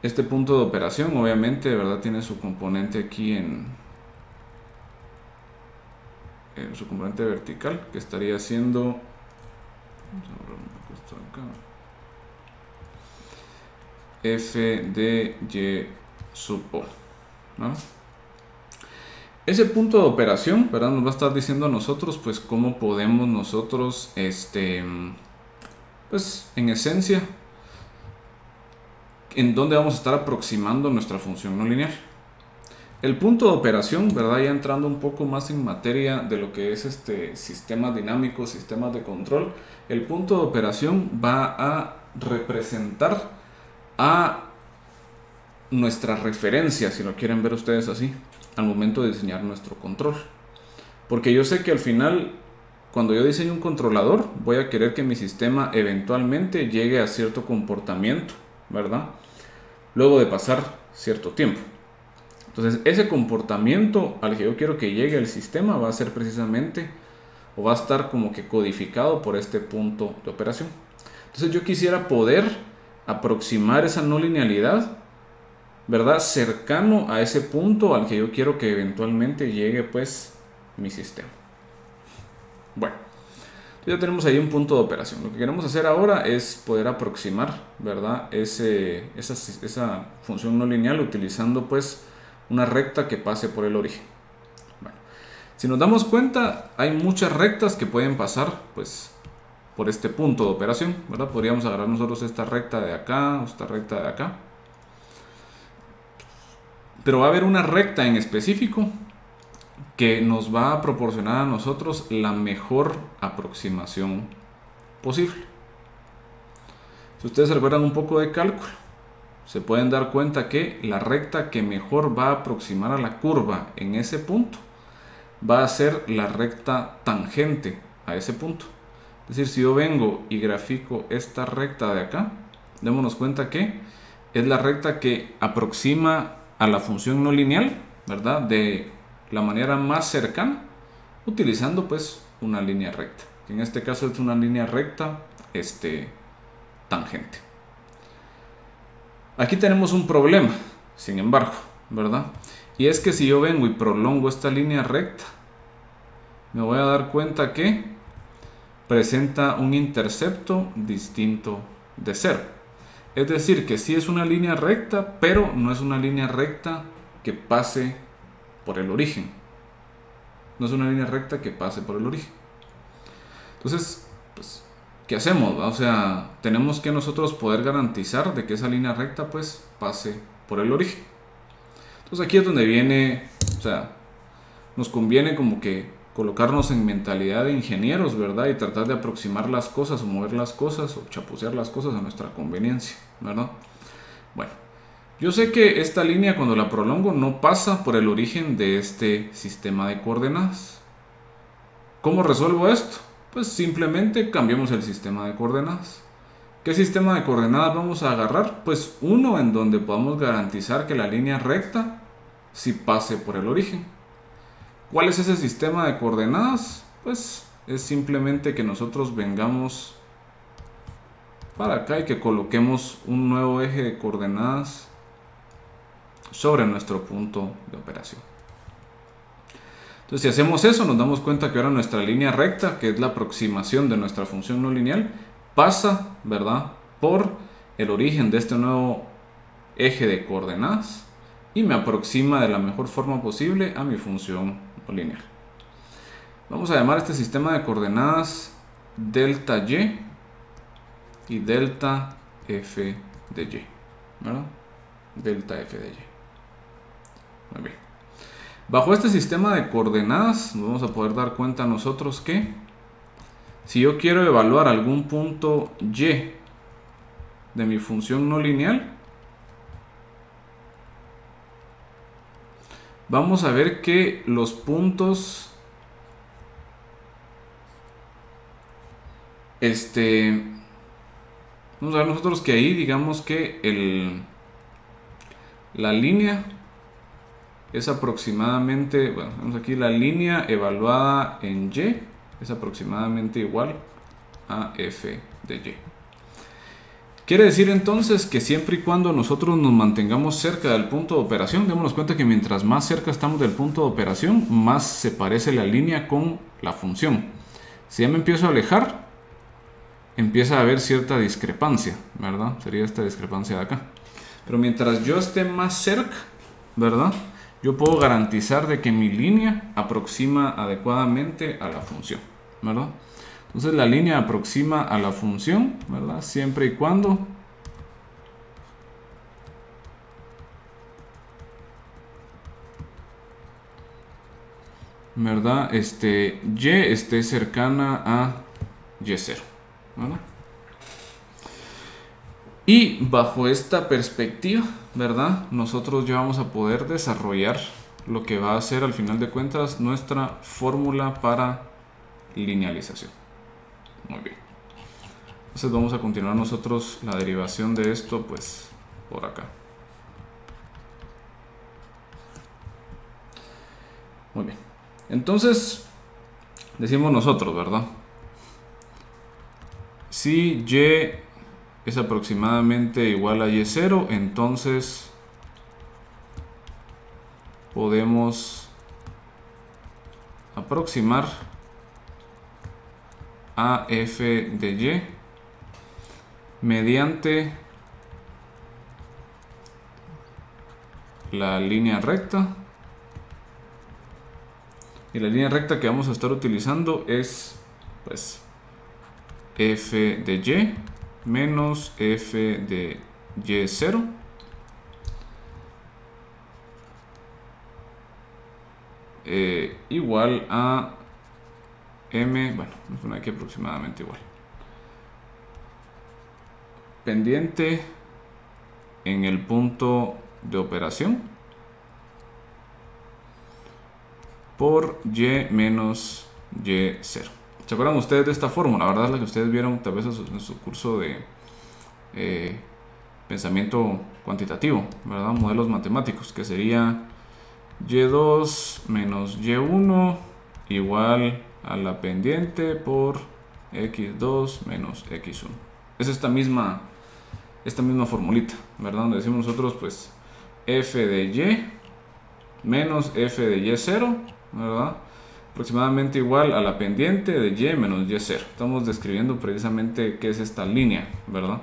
S1: Este punto de operación obviamente, ¿verdad? Tiene su componente aquí en su componente vertical, que estaría siendo, vamos a borrar un poco esto acá, f de y sub o, ¿no? Ese punto de operación, ¿verdad? Nos va a estar diciendo a nosotros pues cómo podemos nosotros pues en esencia en dónde vamos a estar aproximando nuestra función no lineal. El punto de operación, ¿verdad? Ya entrando un poco más en materia de lo que es sistemas dinámicos, sistemas de control, el punto de operación va a representar a nuestra referencia, si lo quieren ver ustedes así, al momento de diseñar nuestro control. Porque yo sé que al final, cuando yo diseño un controlador, voy a querer que mi sistema eventualmente llegue a cierto comportamiento, ¿verdad? Luego de pasar cierto tiempo. Entonces, ese comportamiento al que yo quiero que llegue el sistema va a ser precisamente, o va a estar como que codificado por este punto de operación. Entonces, yo quisiera poder aproximar esa no linealidad, ¿verdad? Cercano a ese punto al que yo quiero que eventualmente llegue pues mi sistema. Bueno, ya tenemos ahí un punto de operación. Lo que queremos hacer ahora es poder aproximar, ¿verdad? Esa función no lineal utilizando pues una recta que pase por el origen. Bueno, si nos damos cuenta, hay muchas rectas que pueden pasar pues por este punto de operación, ¿verdad? Podríamos agarrar nosotros esta recta de acá o esta recta de acá. Pero va a haber una recta en específico que nos va a proporcionar a nosotros la mejor aproximación posible. Si ustedes se recuerdan un poco de cálculo, se pueden dar cuenta que la recta que mejor va a aproximar a la curva en ese punto va a ser la recta tangente a ese punto. Es decir, si yo vengo y grafico esta recta de acá, démonos cuenta que es la recta que aproxima a la función no lineal, ¿verdad? De la manera más cercana, utilizando pues una línea recta. En este caso es una línea recta tangente. Aquí tenemos un problema, sin embargo, ¿verdad? Y es que si yo vengo y prolongo esta línea recta, me voy a dar cuenta que presenta un intercepto distinto de 0. Es decir, que sí es una línea recta, pero no es una línea recta que pase por el origen. No es una línea recta que pase por el origen. Entonces, pues, ¿qué hacemos? O sea, tenemos que nosotros poder garantizar de que esa línea recta pues pase por el origen. Entonces aquí es donde viene, o sea, nos conviene como que colocarnos en mentalidad de ingenieros, ¿verdad? Y tratar de aproximar las cosas o mover las cosas o chapucear las cosas a nuestra conveniencia, ¿verdad? Bueno, yo sé que esta línea cuando la prolongo no pasa por el origen de este sistema de coordenadas. ¿Cómo resuelvo esto? Pues simplemente cambiamos el sistema de coordenadas. ¿Qué sistema de coordenadas vamos a agarrar? Pues uno en donde podamos garantizar que la línea recta sí pase por el origen. ¿Cuál es ese sistema de coordenadas? Pues es simplemente que nosotros vengamos para acá y que coloquemos un nuevo eje de coordenadas sobre nuestro punto de operación. Entonces, si hacemos eso, nos damos cuenta que ahora nuestra línea recta, que es la aproximación de nuestra función no lineal, pasa, ¿verdad?, por el origen de este nuevo eje de coordenadas y me aproxima de la mejor forma posible a mi función no lineal. Vamos a llamar a este sistema de coordenadas delta y delta f de y, ¿verdad? Delta f de y. Muy bien. Bajo este sistema de coordenadas nos vamos a poder dar cuenta nosotros que si yo quiero evaluar algún punto y de mi función no lineal, vamos a ver que los puntos vamos a ver nosotros que ahí digamos que la línea es aproximadamente, bueno, vemos aquí la línea evaluada en y es aproximadamente igual a f de y. Quiere decir entonces que siempre y cuando nosotros nos mantengamos cerca del punto de operación, démonos cuenta que mientras más cerca estamos del punto de operación, más se parece la línea con la función. Si ya me empiezo a alejar, empieza a haber cierta discrepancia, ¿verdad? Sería esta discrepancia de acá. Pero mientras yo esté más cerca, ¿verdad?, yo puedo garantizar de que mi línea aproxima adecuadamente a la función, ¿verdad? Entonces la línea aproxima a la función, ¿verdad?, siempre y cuando ¿verdad?, y esté cercana a y0, ¿verdad? Y bajo esta perspectiva, ¿verdad?, nosotros ya vamos a poder desarrollar lo que va a ser al final de cuentas nuestra fórmula para linealización. Muy bien. Entonces vamos a continuar nosotros la derivación de esto pues por acá. Muy bien. Entonces decimos nosotros, ¿verdad?, si y es aproximadamente igual a y0, entonces podemos aproximar a f de y mediante la línea recta, y la línea recta que vamos a estar utilizando es pues f de y menos f de y0 igual a m, bueno, vamos a poner aquí aproximadamente igual, pendiente en el punto de operación por y menos y0. ¿Se acuerdan ustedes de esta fórmula, verdad? La que ustedes vieron tal vez en su curso de pensamiento cuantitativo, ¿verdad? Modelos matemáticos, que sería y2 menos y1 igual a la pendiente por x2 menos x1. Es esta misma formulita, ¿verdad? Donde decimos nosotros, pues, f de y menos f de y0, ¿verdad? Aproximadamente igual a la pendiente de y menos y0. Estamos describiendo precisamente qué es esta línea, ¿verdad?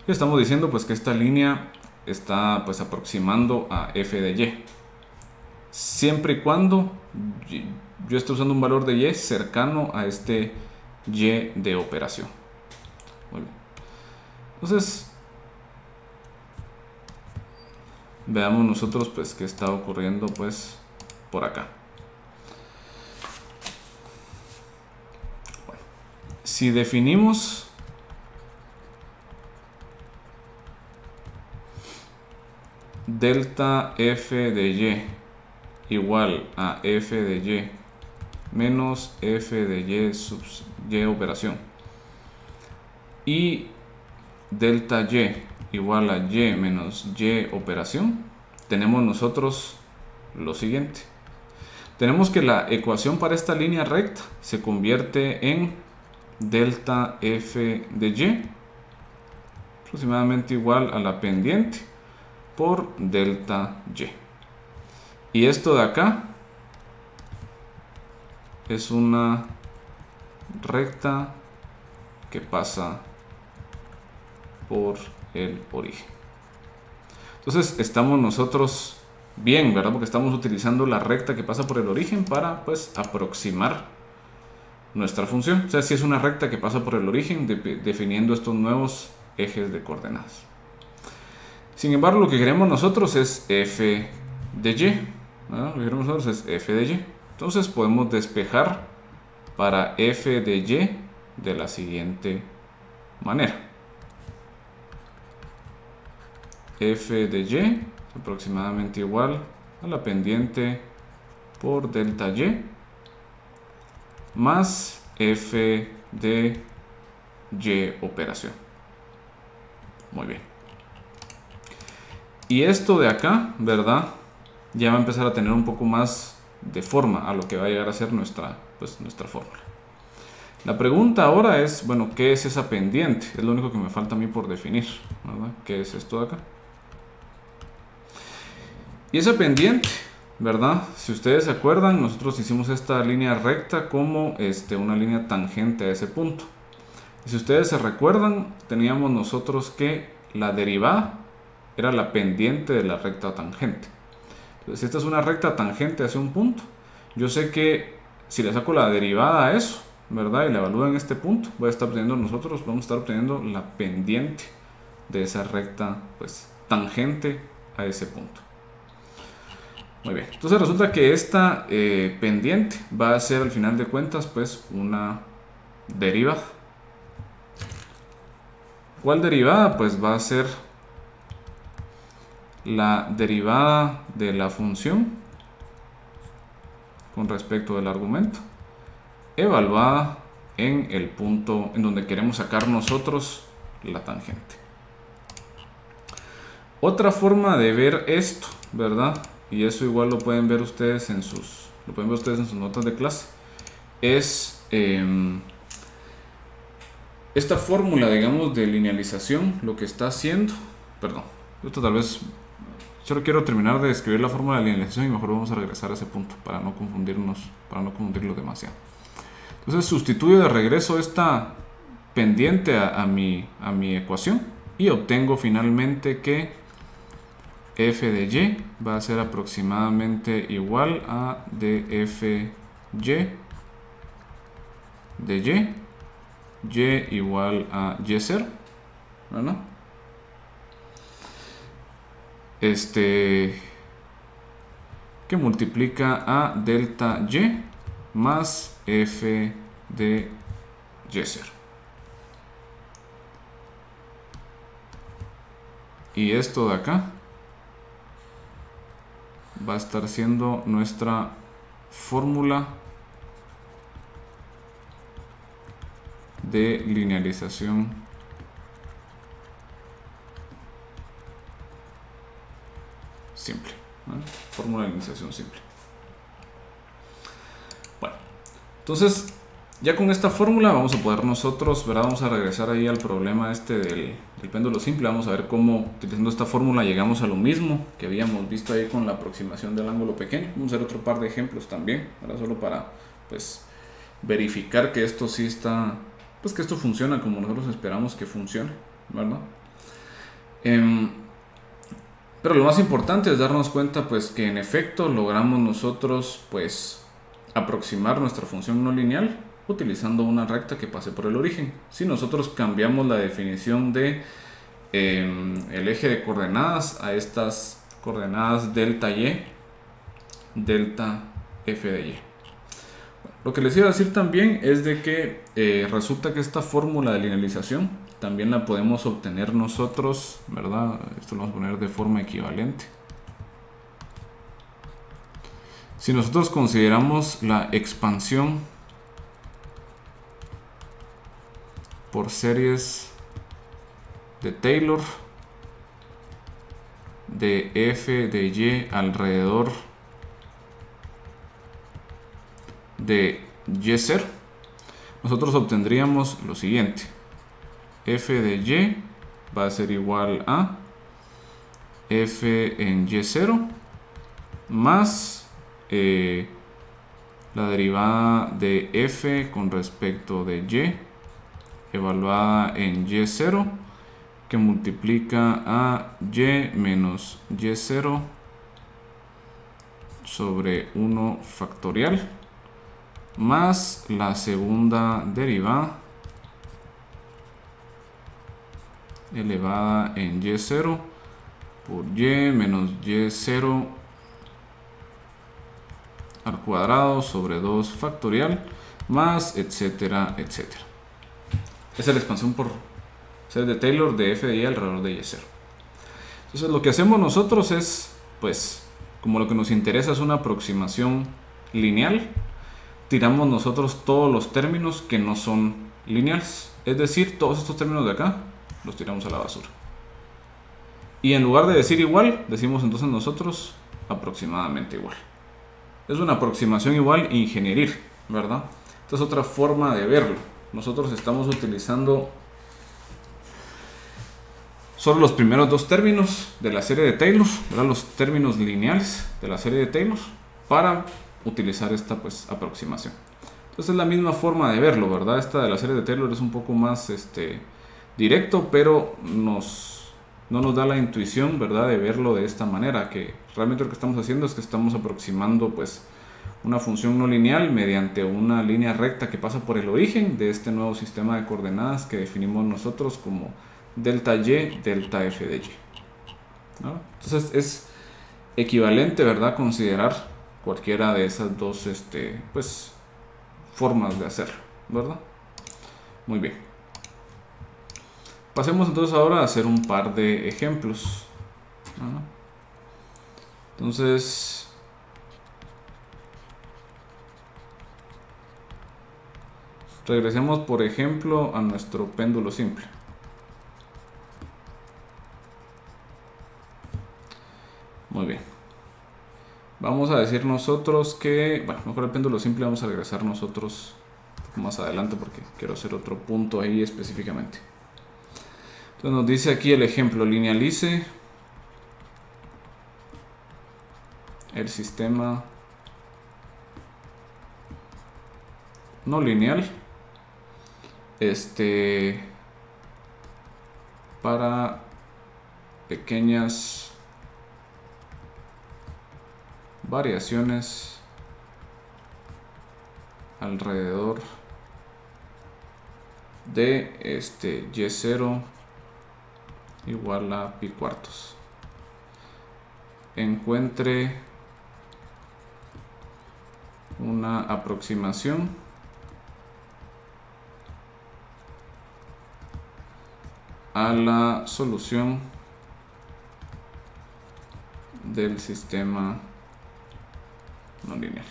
S1: Y estamos diciendo, pues, que esta línea está, pues, aproximando a f de y. Siempre y cuando yo esté usando un valor de y cercano a este y de operación. Muy bien. Entonces, veamos nosotros, pues, qué está ocurriendo, pues, por acá. Bueno, si definimos delta f de y igual a f de y menos f de y sub y operación, y delta y igual a y menos y operación, tenemos nosotros lo siguiente. Tenemos que la ecuación para esta línea recta se convierte en delta f de y aproximadamente igual a la pendiente por delta y. Y esto de acá es una recta que pasa por el origen. Entonces estamos nosotros bien, ¿verdad? Porque estamos utilizando la recta que pasa por el origen para, pues, aproximar nuestra función. O sea, si es una recta que pasa por el origen, definiendo estos nuevos ejes de coordenadas. Sin embargo, lo que queremos nosotros es f de y, ¿verdad? Lo que queremos nosotros es f de y. Entonces podemos despejar para f de y de la siguiente manera. F de y es aproximadamente igual a la pendiente por delta y más f de y operación. Muy bien. Y esto de acá, ¿verdad? Ya va a empezar a tener un poco más de forma a lo que va a llegar a ser nuestra fórmula. La pregunta ahora es, bueno, ¿qué es esa pendiente? Es lo único que me falta a mí por definir, ¿verdad? ¿Qué es esto de acá? Y esa pendiente, ¿verdad? Si ustedes se acuerdan, nosotros hicimos esta línea recta como una línea tangente a ese punto. Y si ustedes se recuerdan, teníamos nosotros que la derivada era la pendiente de la recta tangente. Entonces, si esta es una recta tangente hacia un punto, yo sé que si le saco la derivada a eso, ¿verdad? Y la evalúo en este punto, vamos a estar obteniendo la pendiente de esa recta, pues, tangente a ese punto. Muy bien, entonces resulta que esta pendiente va a ser al final de cuentas, pues, una derivada. ¿Cuál derivada? Pues va a ser la derivada de la función con respecto del argumento evaluada en el punto en donde queremos sacar nosotros la tangente. Otra forma de ver esto, ¿verdad? Y eso igual lo pueden ver ustedes en sus notas de clase, es esta fórmula, digamos, de linealización. Lo que está haciendo, perdón, esto tal vez solo quiero terminar de escribir la fórmula de linealización y mejor vamos a regresar a ese punto para no confundirlo demasiado. Entonces sustituyo de regreso esta pendiente a mi ecuación y obtengo finalmente que f de y va a ser aproximadamente igual a df y de y igual a y0, ¿verdad? Que multiplica a delta y más f de y0. Y esto de acá va a estar siendo nuestra fórmula de linealización fórmula de linealización simple. Bueno, entonces ya con esta fórmula vamos a poder nosotros, ¿verdad? Vamos a regresar ahí al problema este del péndulo simple. Vamos a ver cómo utilizando esta fórmula llegamos a lo mismo que habíamos visto ahí con la aproximación del ángulo pequeño. Vamos a hacer otro par de ejemplos también, ¿verdad? Solo para pues verificar que esto sí está, pues que esto funciona como nosotros esperamos que funcione, ¿verdad? Pero lo más importante es darnos cuenta pues que en efecto logramos nosotros pues aproximar nuestra función no lineal utilizando una recta que pase por el origen. Si nosotros cambiamos la definición de el eje de coordenadas a estas coordenadas delta y, delta f de y. Lo que les iba a decir también es de que resulta que esta fórmula de linealización también la podemos obtener nosotros, ¿verdad? Esto lo vamos a poner de forma equivalente. Si nosotros consideramos la expansión por series de Taylor de f de y alrededor de y0, nosotros obtendríamos lo siguiente: f de y va a ser igual a f en y0 más la derivada de f con respecto de y evaluada en y0 que multiplica a y menos y0 sobre 1 factorial más la segunda derivada elevada en y0 por y menos y0 al cuadrado sobre 2 factorial más etcétera, etcétera. Esa es la expansión por series de Taylor de f de y alrededor de y0. Entonces lo que hacemos nosotros es, pues, como lo que nos interesa es una aproximación lineal, tiramos nosotros todos los términos que no son lineales. Es decir, todos estos términos de acá los tiramos a la basura. Y en lugar de decir igual, decimos entonces nosotros aproximadamente igual. Es una aproximación igual ingenieril, ¿verdad? Esta es otra forma de verlo. Nosotros estamos utilizando solo los primeros dos términos de la serie de Taylor, ¿verdad? Los términos lineales de la serie de Taylor, para utilizar esta pues aproximación. Entonces es la misma forma de verlo, ¿verdad? Esta de la serie de Taylor es un poco más directo, pero no nos da la intuición, ¿verdad?, de verlo de esta manera, que realmente lo que estamos haciendo es que estamos aproximando pues una función no lineal mediante una línea recta que pasa por el origen de este nuevo sistema de coordenadas que definimos nosotros como delta y, delta f de y, ¿no? Entonces es equivalente, ¿verdad?, considerar cualquiera de esas dos pues formas de hacerlo, ¿verdad? Muy bien. Pasemos entonces ahora a hacer un par de ejemplos, ¿no? Entonces regresemos, por ejemplo, a nuestro péndulo simple. Muy bien. Vamos a decir nosotros que, bueno, mejor el péndulo simple vamos a regresar nosotros un poco más adelante porque quiero hacer otro punto ahí específicamente. Entonces nos dice aquí el ejemplo: linealice el sistema no lineal para pequeñas variaciones alrededor de y0 igual a pi cuartos. Encuentre una aproximación a la solución del sistema no lineal.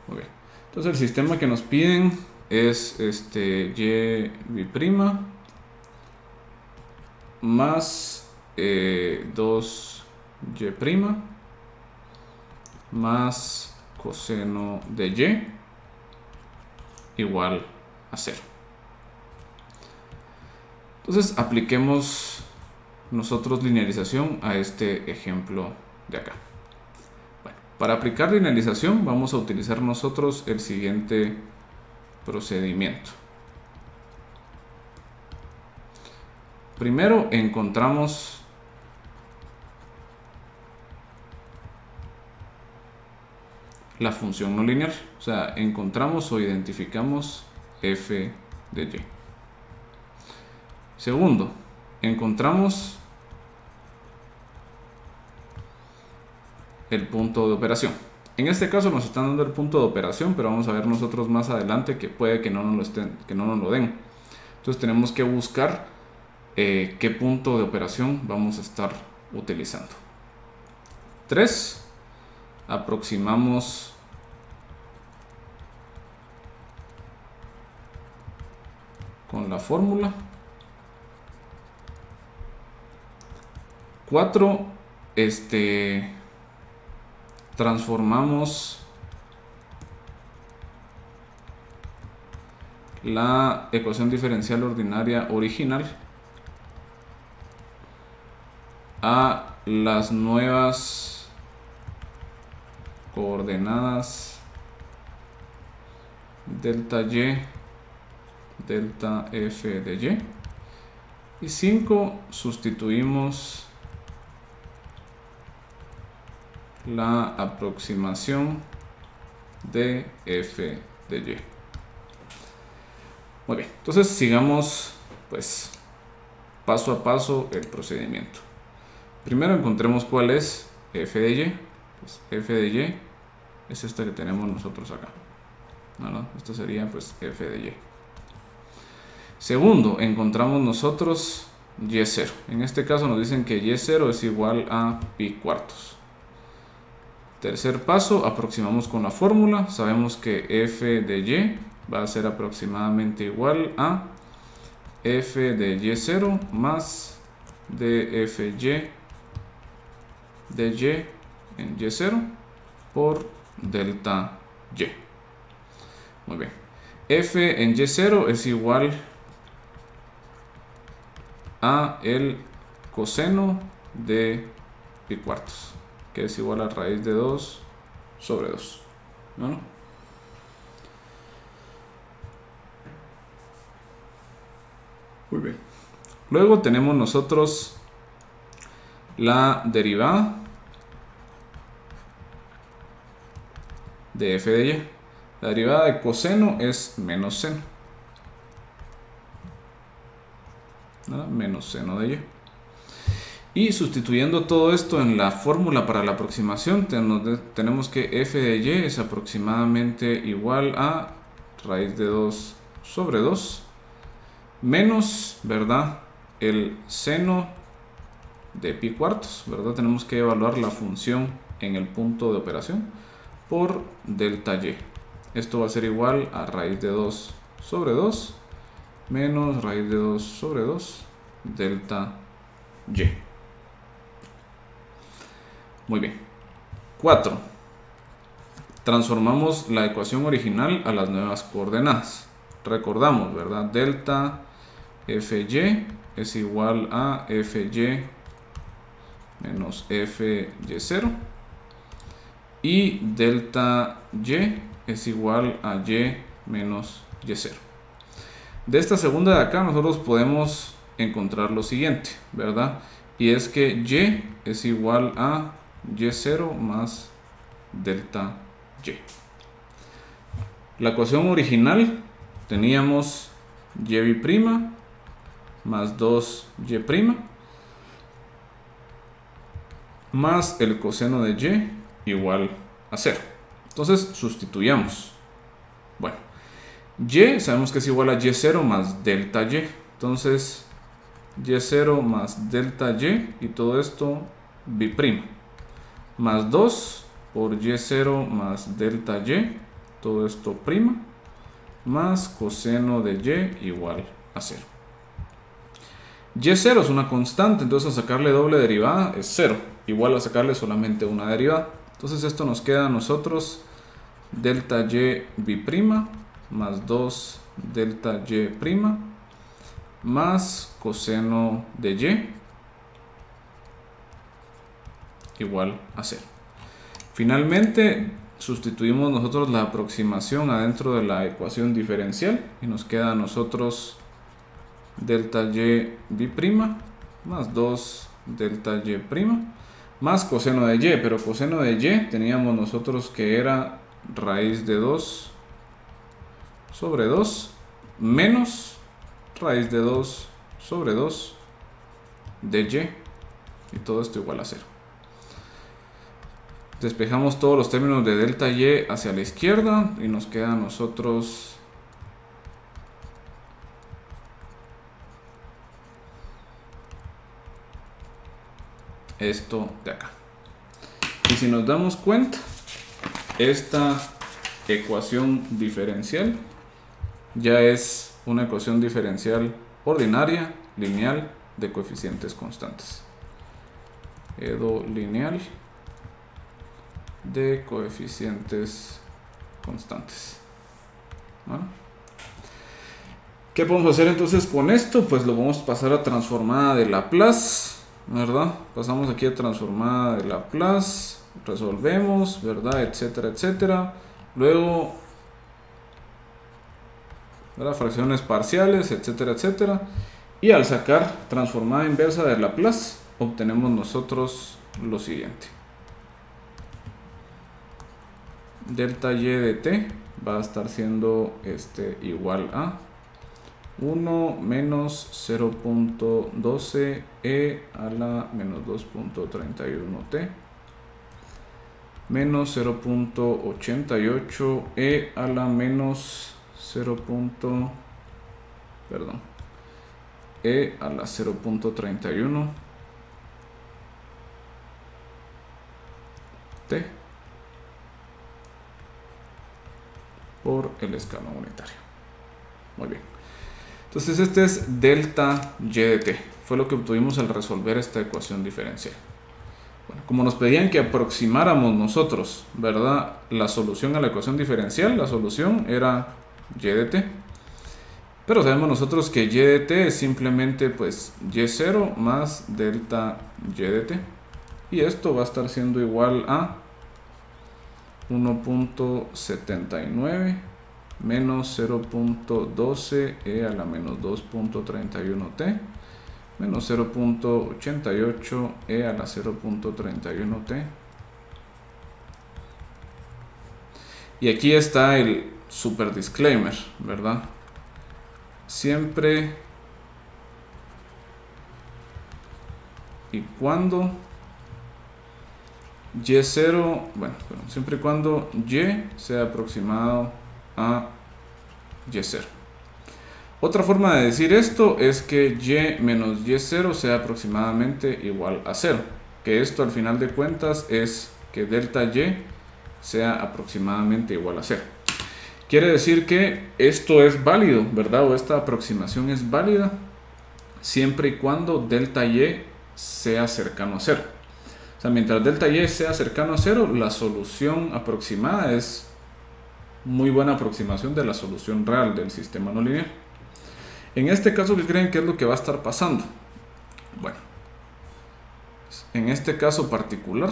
S1: Muy bien. Entonces el sistema que nos piden es y' más 2 y' más coseno de y igual a 0. Entonces apliquemos nosotros linealización a este ejemplo de acá. Bueno, para aplicar linealización vamos a utilizar nosotros el siguiente procedimiento. Primero encontramos la función no lineal, o sea, encontramos o identificamos f de y. Segundo, encontramos el punto de operación. En este caso nos están dando el punto de operación, pero vamos a ver nosotros más adelante que puede que no nos lo den. Entonces tenemos que buscar qué punto de operación vamos a estar utilizando. 3. Aproximamos con la fórmula. 4. Transformamos la ecuación diferencial ordinaria original a las nuevas coordenadas delta y, delta f de y. Y 5, sustituimos la aproximación de f de y. Muy bien, entonces sigamos pues paso a paso el procedimiento. Primero encontremos cuál es f de y. Pues f de y es esta que tenemos nosotros acá. Esto sería pues f de y. Segundo, encontramos nosotros y0. En este caso nos dicen que y0 es igual a pi cuartos. Tercer paso, aproximamos con la fórmula. Sabemos que f de y va a ser aproximadamente igual a f de y0 más dfy de y en y0 por delta y. Muy bien. F en y0 es igual a el coseno de pi cuartos, que es igual a raíz de 2 sobre 2. ¿No? Muy bien. Luego tenemos nosotros la derivada de f de y. La derivada de coseno es menos seno. Menos seno de y. Y sustituyendo todo esto en la fórmula para la aproximación, tenemos que f de y es aproximadamente igual a raíz de 2 sobre 2 menos, ¿verdad?, el seno de pi cuartos, ¿verdad? Tenemos que evaluar la función en el punto de operación por delta y. Esto va a ser igual a raíz de 2 sobre 2 menos raíz de 2 sobre 2 delta y. Muy bien. 4. Transformamos la ecuación original a las nuevas coordenadas. Recordamos, ¿verdad? Delta fy es igual a fy menos fy0 y delta y es igual a y menos y0. De esta segunda de acá nosotros podemos encontrar lo siguiente, ¿verdad? Y es que y es igual a y0 más delta y. La ecuación original teníamos y' más 2y' más el coseno de y igual a 0. Entonces sustituyamos. Bueno, y sabemos que es igual a y0 más delta y. Entonces y0 más delta y todo esto b' más 2 por y0 más delta y, todo esto prima, más coseno de y igual a 0. Y0 es una constante, entonces al sacarle doble derivada es 0. igual a sacarle solamente una derivada. Entonces esto nos queda a nosotros delta y b' más 2 delta y' más coseno de y igual a 0. Finalmente sustituimos nosotros la aproximación adentro de la ecuación diferencial y nos queda a nosotros delta y b' más 2 delta y' más coseno de y, pero coseno de y teníamos nosotros que era raíz de 2 sobre 2 menos raíz de 2 sobre 2 de y todo esto igual a 0. Despejamos todos los términos de delta y hacia la izquierda y nos queda a nosotros esto de acá. Y si nos damos cuenta, esta ecuación diferencial ya es una ecuación diferencial ordinaria, lineal, de coeficientes constantes. Edo lineal de coeficientes constantes. ¿Vale? ¿Qué podemos hacer entonces con esto? Pues lo vamos a pasar a transformada de Laplace, ¿verdad? Pasamos aquí a transformada de Laplace, resolvemos, ¿verdad? Etcétera, etcétera. Luego, ¿verdad? Fracciones parciales, etcétera, etcétera. Y al sacar transformada inversa de Laplace, obtenemos nosotros lo siguiente. Delta y de t va a estar siendo igual a 1 menos 0.12 e a la menos 2.31 t menos 0.88 e a la menos 0.31 t por el escalón unitario. Muy bien. Entonces este es delta y de t. Fue lo que obtuvimos al resolver esta ecuación diferencial. Bueno, como nos pedían que aproximáramos nosotros, ¿verdad?, la solución a la ecuación diferencial, la solución era y de t. Pero sabemos nosotros que y de t es simplemente pues y0 más delta y de t. Y esto va a estar siendo igual a 1.79 menos 0.12 e a la menos 2.31 t menos 0.88 e a la 0.31 t. Y aquí está el super disclaimer, ¿verdad? Siempre y cuando y0, bueno, siempre y cuando y sea aproximado a y0. Otra forma de decir esto es que y menos y0 sea aproximadamente igual a 0. Que esto al final de cuentas es que delta y sea aproximadamente igual a 0. Quiere decir que esto es válido, ¿verdad? O esta aproximación es válida siempre y cuando delta y sea cercano a 0. O sea, mientras delta y sea cercano a 0, la solución aproximada es muy buena aproximación de la solución real del sistema no lineal. En este caso, ¿qué creen que es lo que va a estar pasando? Bueno, en este caso particular,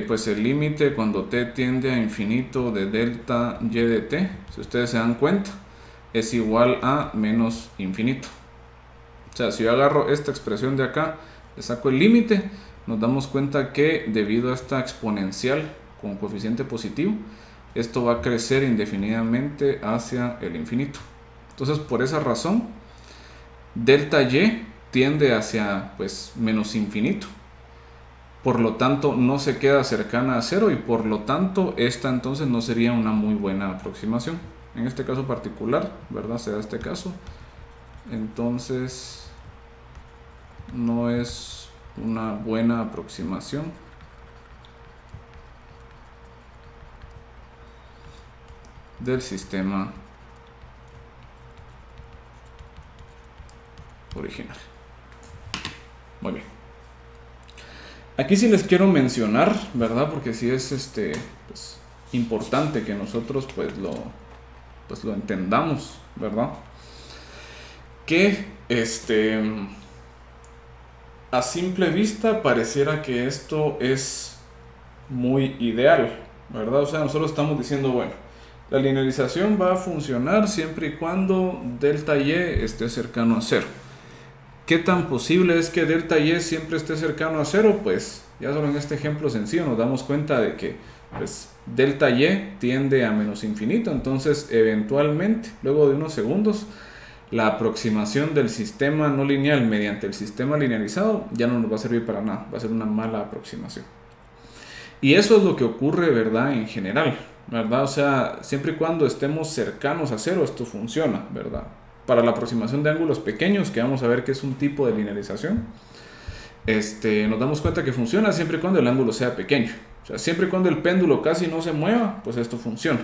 S1: pues el límite cuando t tiende a infinito de delta y de t, si ustedes se dan cuenta, es igual a menos infinito. O sea, si yo agarro esta expresión de acá, le saco el límite, nos damos cuenta que debido a esta exponencial con coeficiente positivo, esto va a crecer indefinidamente hacia el infinito. Entonces, por esa razón, delta y tiende hacia pues menos infinito. Por lo tanto, no se queda cercana a 0 y por lo tanto, esta entonces no sería una muy buena aproximación. En este caso particular, ¿verdad? Se da este caso. Entonces, no es una buena aproximación del sistema original. Muy bien. Aquí sí les quiero mencionar, ¿verdad? Porque sí es pues, importante que nosotros pues lo entendamos, ¿verdad? Que a simple vista pareciera que esto es muy ideal, ¿verdad? O sea, nosotros estamos diciendo, bueno, la linealización va a funcionar siempre y cuando delta y esté cercano a 0. ¿Qué tan posible es que delta y siempre esté cercano a 0? Pues ya solo en este ejemplo sencillo nos damos cuenta de que pues, delta y tiende a menos infinito. Entonces eventualmente, luego de unos segundos, la aproximación del sistema no lineal mediante el sistema linealizado ya no nos va a servir para nada. Va a ser una mala aproximación. Y eso es lo que ocurre, ¿verdad? En general, ¿verdad? O sea, siempre y cuando estemos cercanos a 0, esto funciona, ¿verdad? Para la aproximación de ángulos pequeños, que vamos a ver que es un tipo de linealización, nos damos cuenta que funciona siempre y cuando el ángulo sea pequeño. O sea, siempre y cuando el péndulo casi no se mueva, pues esto funciona.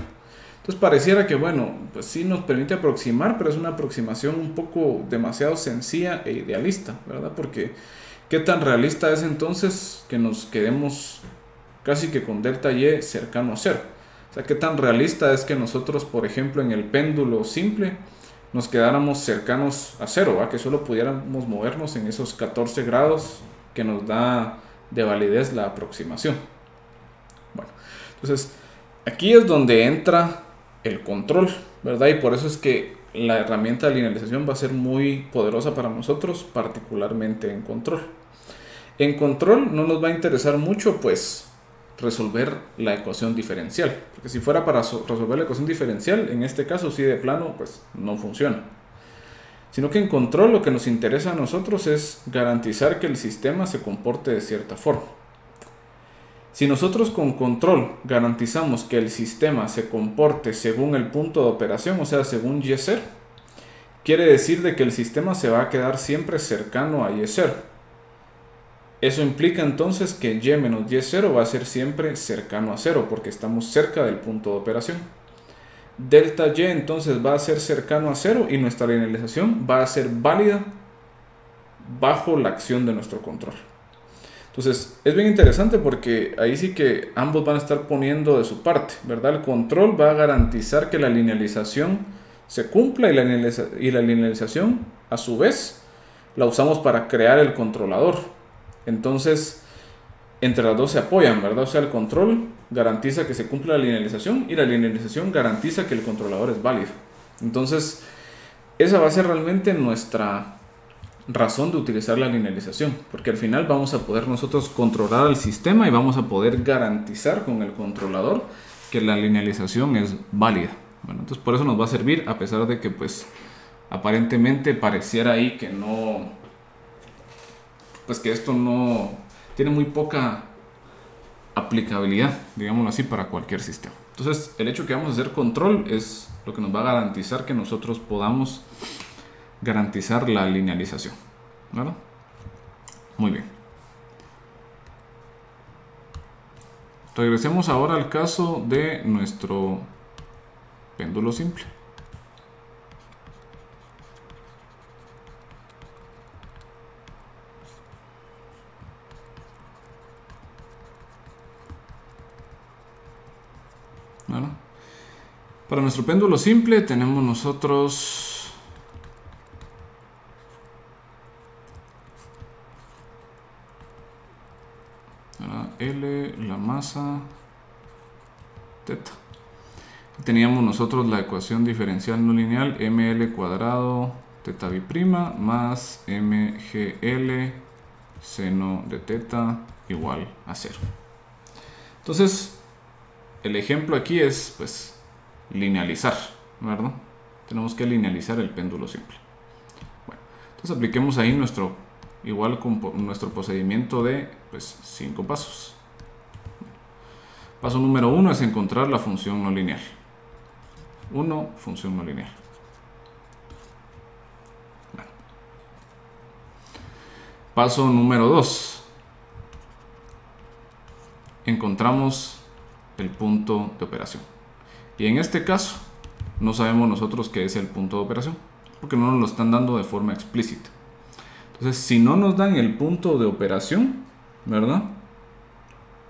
S1: Entonces pareciera que, bueno, pues sí nos permite aproximar, pero es una aproximación un poco demasiado sencilla e idealista, ¿verdad? Porque ¿qué tan realista es entonces que nos quedemos casi que con delta y cercano a 0? O sea, ¿qué tan realista es que nosotros, por ejemplo, en el péndulo simple, nos quedáramos cercanos a 0, ¿va? Que solo pudiéramos movernos en esos 14 grados que nos da de validez la aproximación? Bueno, entonces aquí es donde entra el control, ¿verdad? Y por eso es que la herramienta de linealización va a ser muy poderosa para nosotros, particularmente en control. En control no nos va a interesar mucho, pues, resolver la ecuación diferencial, porque si fuera para resolver la ecuación diferencial, en este caso sí de plano pues no funciona, sino que en control lo que nos interesa a nosotros es garantizar que el sistema se comporte de cierta forma. Si nosotros con control garantizamos que el sistema se comporte según el punto de operación, o sea según y0, quiere decir de que el sistema se va a quedar siempre cercano a y0. Eso implica entonces que y menos y0 va a ser siempre cercano a 0 porque estamos cerca del punto de operación. Delta y entonces va a ser cercano a 0 y nuestra linealización va a ser válida bajo la acción de nuestro control. Entonces es bien interesante porque ahí sí que ambos van a estar poniendo de su parte, ¿verdad? El control va a garantizar que la linealización se cumpla y la linealización a su vez la usamos para crear el controlador. Entonces, entre las dos se apoyan, ¿verdad? O sea, el control garantiza que se cumpla la linealización y la linealización garantiza que el controlador es válido. Entonces, esa va a ser realmente nuestra razón de utilizar la linealización, porque al final vamos a poder nosotros controlar el sistema y vamos a poder garantizar con el controlador que la linealización es válida. Bueno, entonces por eso nos va a servir, a pesar de que pues aparentemente pareciera ahí que no, pues que esto no tiene muy poca aplicabilidad, digámoslo así, para cualquier sistema. Entonces el hecho que vamos a hacer control es lo que nos va a garantizar que nosotros podamos garantizar la linealización, ¿verdad? Muy bien. Regresemos ahora al caso de nuestro péndulo simple. ¿Verdad? Para nuestro péndulo simple tenemos nosotros L, la masa, teta. Teníamos nosotros la ecuación diferencial no lineal ml cuadrado teta b' más mgl seno de teta igual a 0. Entonces el ejemplo aquí es pues linealizar, ¿verdad? Tenemos que linealizar el péndulo simple. Bueno, entonces apliquemos ahí nuestro procedimiento de pues 5 pasos. Paso número 1 es encontrar la función no lineal. 1, función no lineal. Bueno. Paso número 2. Encontramos el punto de operación. Y en este caso no sabemos nosotros qué es el punto de operación, porque no nos lo están dando de forma explícita. Entonces, si no nos dan el punto de operación, ¿verdad?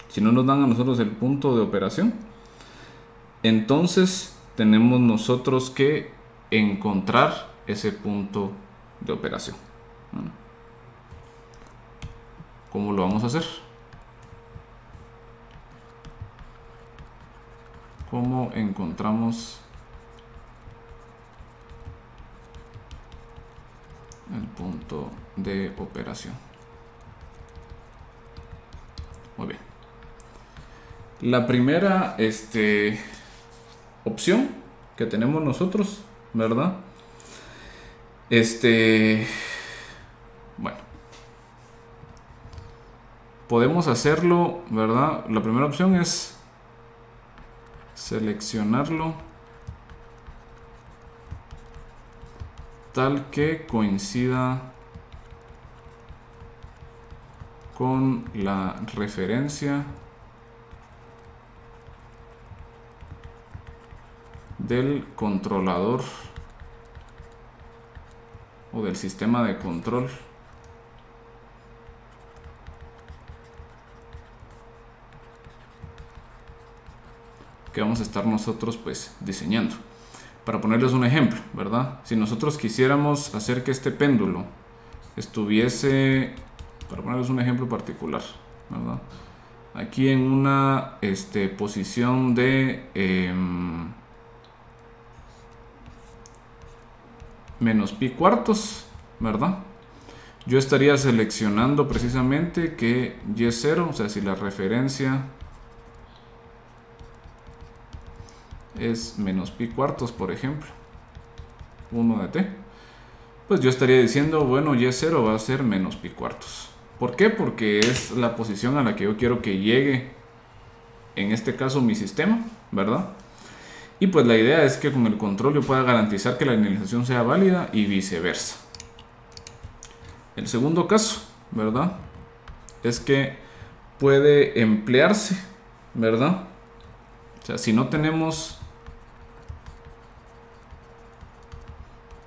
S1: Si no nos dan a nosotros el punto de operación, entonces tenemos nosotros que encontrar ese punto de operación. ¿Cómo lo vamos a hacer? ¿Cómo encontramos el punto de operación? Muy bien. La primera opción que tenemos nosotros, ¿verdad? Bueno, podemos hacerlo, ¿verdad? La primera opción es seleccionarlo tal que coincida con la referencia del controlador o del sistema de control que vamos a estar nosotros pues diseñando. Para ponerles un ejemplo, ¿verdad? Si nosotros quisiéramos hacer que este péndulo estuviese, para ponerles un ejemplo particular, ¿verdad? Aquí en una posición de menos pi cuartos, ¿verdad? Yo estaría seleccionando precisamente que y0, o sea, si la referencia es menos pi cuartos, por ejemplo, 1 de t, pues yo estaría diciendo, bueno, y0 va a ser menos pi cuartos. ¿Por qué? Porque es la posición a la que yo quiero que llegue, en este caso, mi sistema, ¿verdad? Y pues la idea es que con el control yo pueda garantizar que la linealización sea válida y viceversa. El segundo caso, ¿verdad? Es que puede emplearse, ¿verdad? O sea, si no tenemos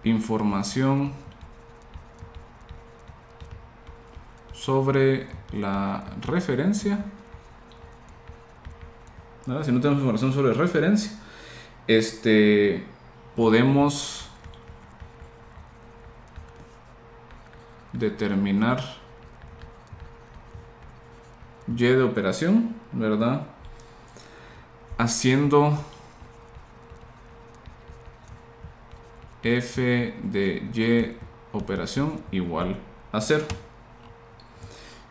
S1: información sobre la referencia, ¿verdad? Si no tenemos información sobre referencia, podemos determinar y de operación, ¿verdad? Haciendo f de y operación igual a 0.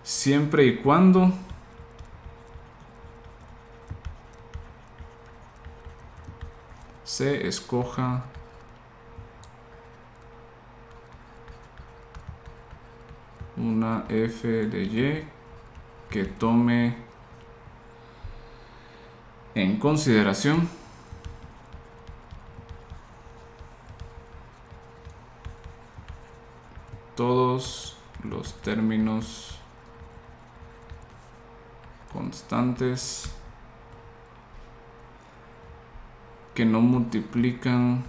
S1: Siempre y cuando se escoja una f de y que tome en consideración todos los términos constantes que no multiplican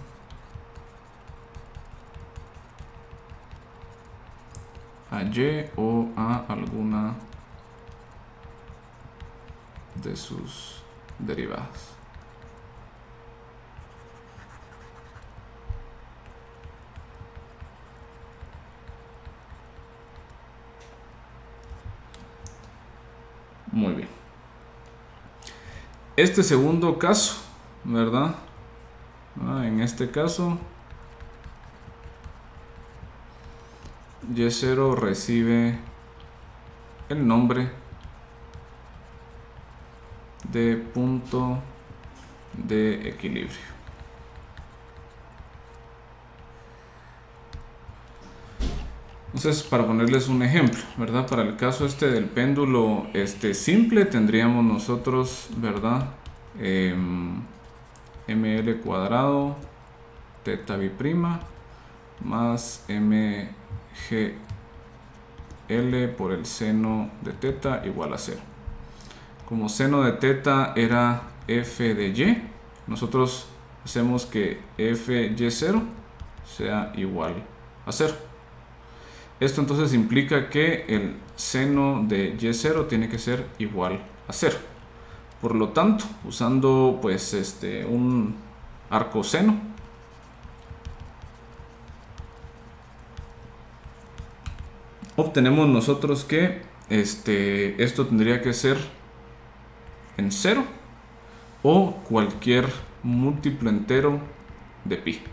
S1: a y o a alguna de sus derivadas. Muy bien. Este segundo caso, ¿verdad? En este caso, y0 recibe el nombre de punto de equilibrio. Entonces, para ponerles un ejemplo, ¿verdad? Para el caso del péndulo simple, tendríamos nosotros, ¿verdad? ml cuadrado teta biprima más mgl por el seno de teta igual a 0. Como seno de teta era f de y, nosotros hacemos que fy0 sea igual a 0. Esto entonces implica que el seno de y0 tiene que ser igual a 0. Por lo tanto, usando pues un arco seno, obtenemos nosotros que esto tendría que ser en 0 o cualquier múltiplo entero de pi.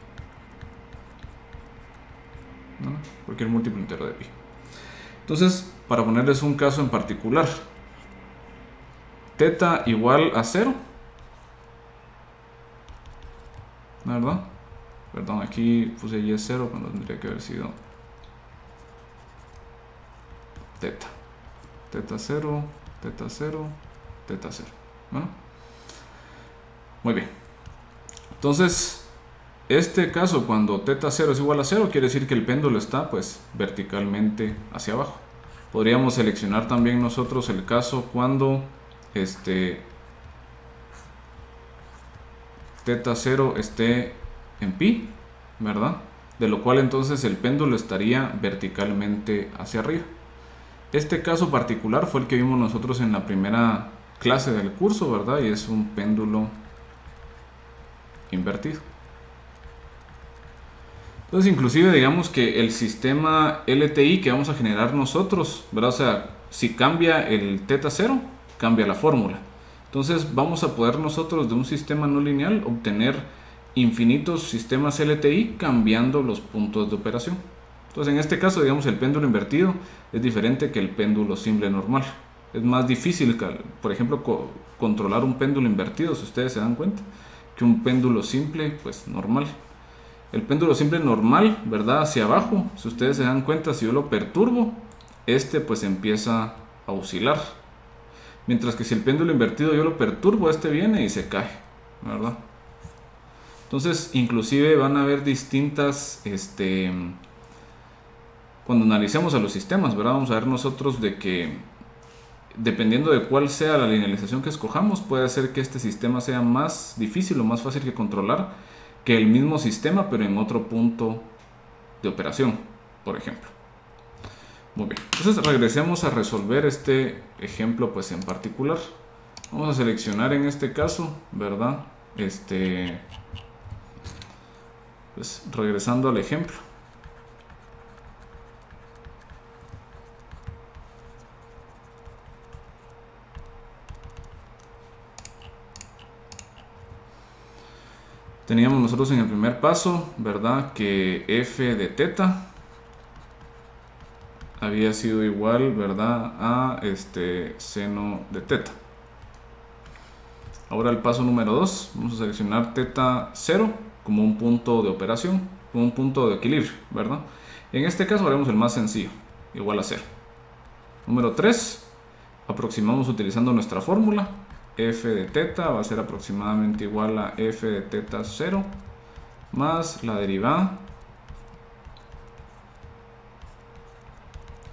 S1: ¿No? Cualquier múltiplo entero de pi. Entonces, para ponerles un caso en particular, teta igual a 0, ¿verdad? Perdón, aquí puse y0 cuando tendría que haber sido teta. Teta 0, teta 0, teta 0. ¿Bueno? Muy bien. Entonces, este caso, cuando teta 0 es igual a 0, quiere decir que el péndulo está pues verticalmente hacia abajo. Podríamos seleccionar también nosotros el caso cuando teta 0 esté en pi, ¿verdad? De lo cual entonces el péndulo estaría verticalmente hacia arriba. Este caso particular fue el que vimos nosotros en la primera clase del curso, ¿verdad? Y es un péndulo invertido. Entonces, inclusive digamos que el sistema LTI que vamos a generar nosotros, ¿verdad? O sea, si cambia el teta 0, cambia la fórmula. Entonces vamos a poder nosotros de un sistema no lineal obtener infinitos sistemas LTI cambiando los puntos de operación. Entonces en este caso, digamos, el péndulo invertido es diferente que el péndulo simple normal. Es más difícil, por ejemplo, controlar un péndulo invertido, si ustedes se dan cuenta, que un péndulo simple, pues normal. El péndulo simple normal, ¿verdad? Hacia abajo, si ustedes se dan cuenta, si yo lo perturbo, pues empieza a oscilar. Mientras que si el péndulo invertido yo lo perturbo, viene y se cae, ¿verdad? Entonces, inclusive van a haber distintas, cuando analicemos a los sistemas, ¿verdad? Vamos a ver nosotros de que, dependiendo de cuál sea la linealización que escojamos, puede hacer que este sistema sea más difícil o más fácil que controlar que el mismo sistema, pero en otro punto de operación, por ejemplo. Muy bien, entonces regresemos a resolver este ejemplo pues en particular. Vamos a seleccionar en este caso, ¿verdad? Pues regresando al ejemplo. Teníamos nosotros en el primer paso, ¿verdad? Que f de teta había sido igual, ¿verdad? A seno de teta. Ahora el paso número 2, vamos a seleccionar teta 0 como un punto de operación, como un punto de equilibrio, ¿verdad? En este caso haremos el más sencillo, igual a 0. Número 3, aproximamos utilizando nuestra fórmula. F de teta va a ser aproximadamente igual a f de teta 0 más la derivada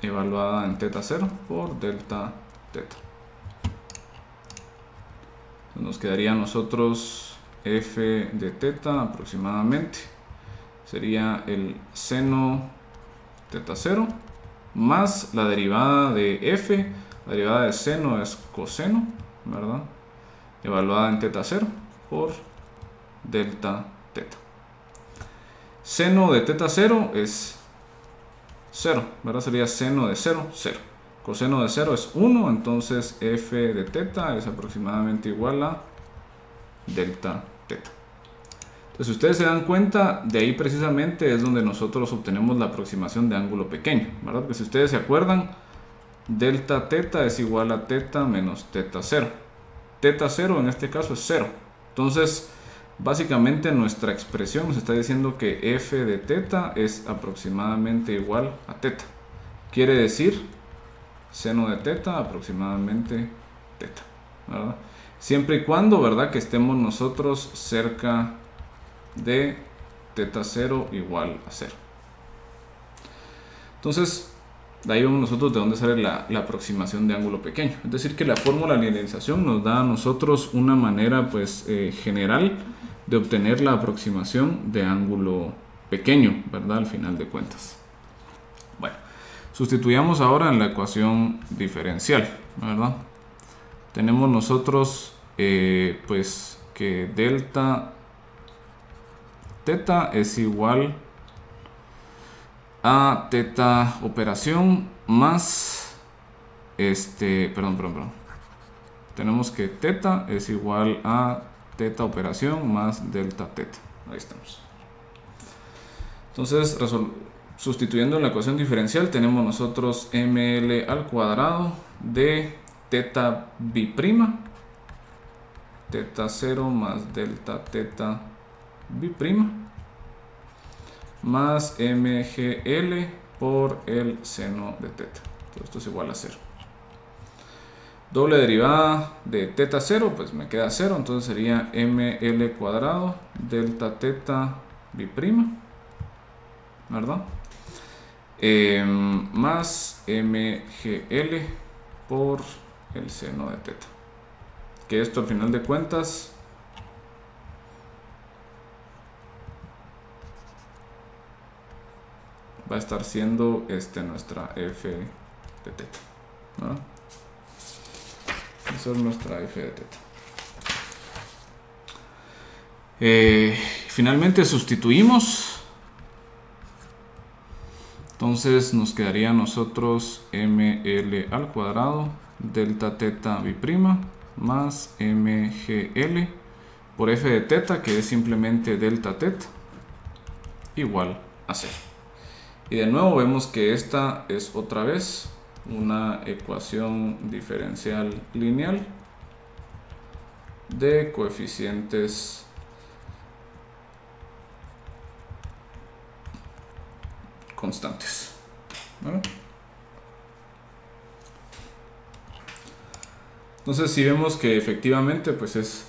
S1: evaluada en teta 0 por delta teta. Entonces nos quedaría a nosotros f de teta aproximadamente sería el seno teta 0 más la derivada de f, la derivada de seno es coseno, ¿verdad? Evaluada en teta 0 por delta teta. Seno de teta 0 es 0, ¿verdad? Sería seno de 0, 0. Coseno de 0 es 1, entonces f de teta es aproximadamente igual a delta teta. Entonces, si ustedes se dan cuenta, de ahí precisamente es donde nosotros obtenemos la aproximación de ángulo pequeño, ¿verdad? Porque si ustedes se acuerdan, delta teta es igual a teta menos teta 0. Teta 0 en este caso es 0. Entonces, básicamente nuestra expresión nos está diciendo que f de teta es aproximadamente igual a teta. Quiere decir seno de teta aproximadamente teta, ¿verdad? Siempre y cuando, ¿verdad?, que estemos nosotros cerca de teta 0 igual a 0. Entonces, de ahí vemos nosotros de dónde sale la aproximación de ángulo pequeño. Es decir, que la fórmula de linealización nos da a nosotros una manera pues general de obtener la aproximación de ángulo pequeño, ¿verdad? Al final de cuentas. Bueno, sustituyamos ahora en la ecuación diferencial, ¿verdad? Tenemos nosotros pues que delta teta es igual a teta operación más tenemos que teta es igual a teta operación más delta teta. Ahí estamos. Entonces, sustituyendo en la ecuación diferencial, tenemos nosotros ml al cuadrado de teta bi'prima, teta 0 más delta teta bi'prima, más mgl por el seno de teta. Todo esto es igual a 0. Doble derivada de teta 0, pues me queda 0, entonces sería ml cuadrado delta teta bi'prima, ¿verdad? Más mgl por el seno de teta, que esto al final de cuentas va a estar siendo nuestra f de teta, ¿verdad? Esa es nuestra f de teta. Finalmente sustituimos. Entonces nos quedaría a nosotros ml al cuadrado delta teta bi'prima más mgl por f de teta, que es simplemente delta teta, igual a 0. Y de nuevo vemos que esta es otra vez una ecuación diferencial lineal de coeficientes constantes, ¿vale? Entonces, si vemos que efectivamente pues es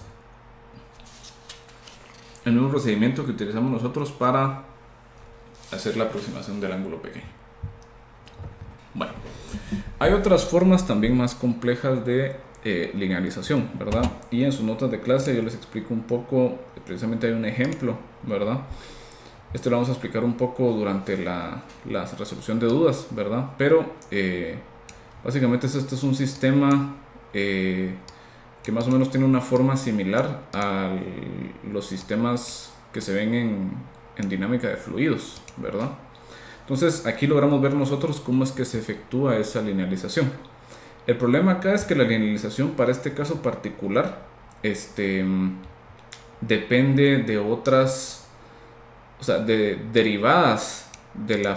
S1: el mismo procedimiento que utilizamos nosotros para hacer la aproximación del ángulo pequeño. Bueno, hay otras formas también más complejas de linealización, ¿verdad? Y en sus notas de clase yo les explico un poco, precisamente hay un ejemplo, ¿verdad? Esto lo vamos a explicar un poco durante la resolución de dudas, ¿verdad? Pero básicamente este es un sistema que más o menos tiene una forma similar a los sistemas que se ven en dinámica de fluidos, ¿verdad? Entonces aquí logramos ver nosotros cómo es que se efectúa esa linealización. El problema acá es que la linealización para este caso particular depende de otras, o sea, de derivadas de la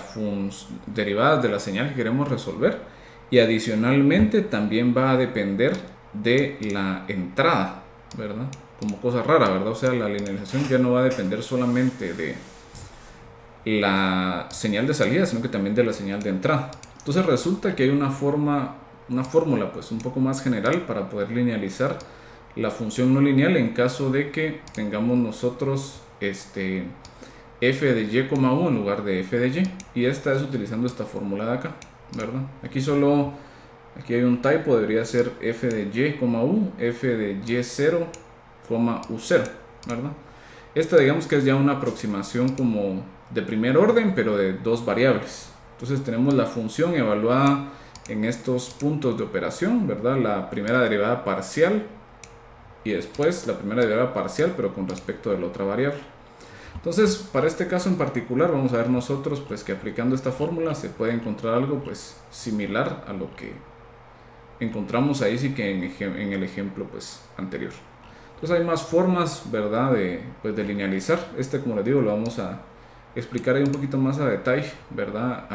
S1: señal que queremos resolver, y adicionalmente también va a depender de la entrada, ¿verdad? Como cosa rara, ¿verdad? O sea, la linealización ya no va a depender solamente de la señal de salida, sino que también de la señal de entrada. Entonces resulta que hay una fórmula pues un poco más general para poder linealizar la función no lineal en caso de que tengamos nosotros f de y, u en lugar de f de y, y esta es utilizando esta fórmula de acá, ¿verdad? Aquí hay un typo, debería ser f de y, u, f de y0, u0, ¿verdad? Esta digamos que es ya una aproximación como de primer orden, pero de dos variables. Entonces tenemos la función evaluada en estos puntos de operación, ¿verdad? La primera derivada parcial y después la primera derivada parcial, pero con respecto de la otra variable. Entonces, para este caso en particular, vamos a ver nosotros pues que aplicando esta fórmula se puede encontrar algo pues similar a lo que encontramos ahí sí que en el ejemplo pues anterior. Entonces hay más formas, ¿verdad? de linealizar. Como les digo, lo vamos a explicar ahí un poquito más a detalle, ¿verdad?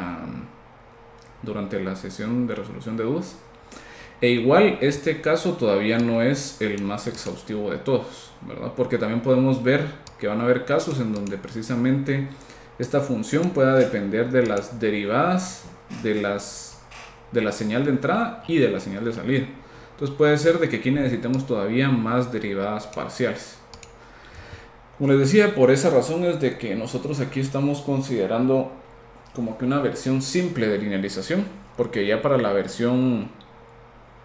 S1: Durante la sesión de resolución de dudas. E igual este caso todavía no es el más exhaustivo de todos, ¿verdad? Porque también podemos ver que van a haber casos en donde precisamente esta función pueda depender de las derivadas de la señal de entrada y de la señal de salida. Entonces puede ser de que aquí necesitemos todavía más derivadas parciales. Como les decía, por esa razón es de que nosotros aquí estamos considerando como que una versión simple de linealización, porque ya para la versión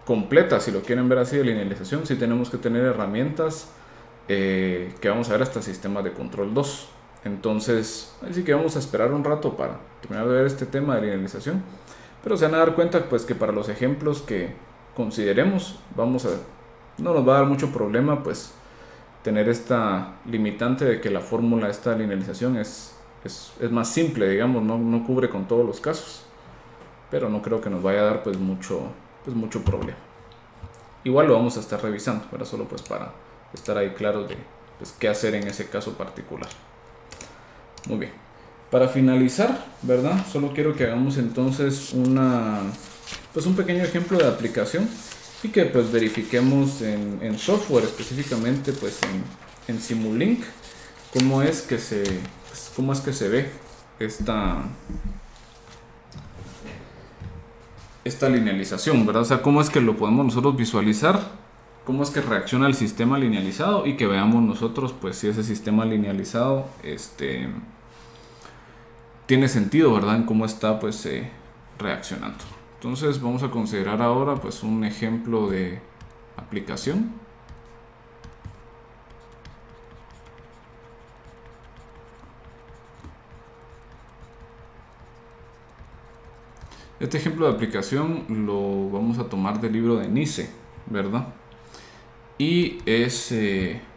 S1: completa, si lo quieren ver así, de linealización, sí tenemos que tener herramientas que vamos a ver hasta sistemas de control 2. Entonces, ahí sí que vamos a esperar un rato para terminar de ver este tema de linealización. Pero se van a dar cuenta pues que para los ejemplos que consideremos, no nos va a dar mucho problema pues tener esta limitante de que la fórmula de esta linealización es más simple, digamos, no cubre con todos los casos. Pero no creo que nos vaya a dar pues mucho problema. Igual lo vamos a estar revisando, pero solo pues para estar ahí claros de pues, qué hacer en ese caso particular. Muy bien. Para finalizar, ¿verdad? Solo quiero que hagamos entonces un pequeño ejemplo de aplicación y que pues verifiquemos en software, específicamente pues en Simulink, cómo es que se ve esta linealización, ¿verdad? O sea, cómo es que lo podemos nosotros visualizar, cómo es que reacciona el sistema linealizado y que veamos nosotros pues si ese sistema linealizado tiene sentido, ¿verdad? En cómo está pues reaccionando. Entonces vamos a considerar ahora pues un ejemplo de aplicación. Este ejemplo de aplicación lo vamos a tomar del libro de Nice, ¿verdad? Y es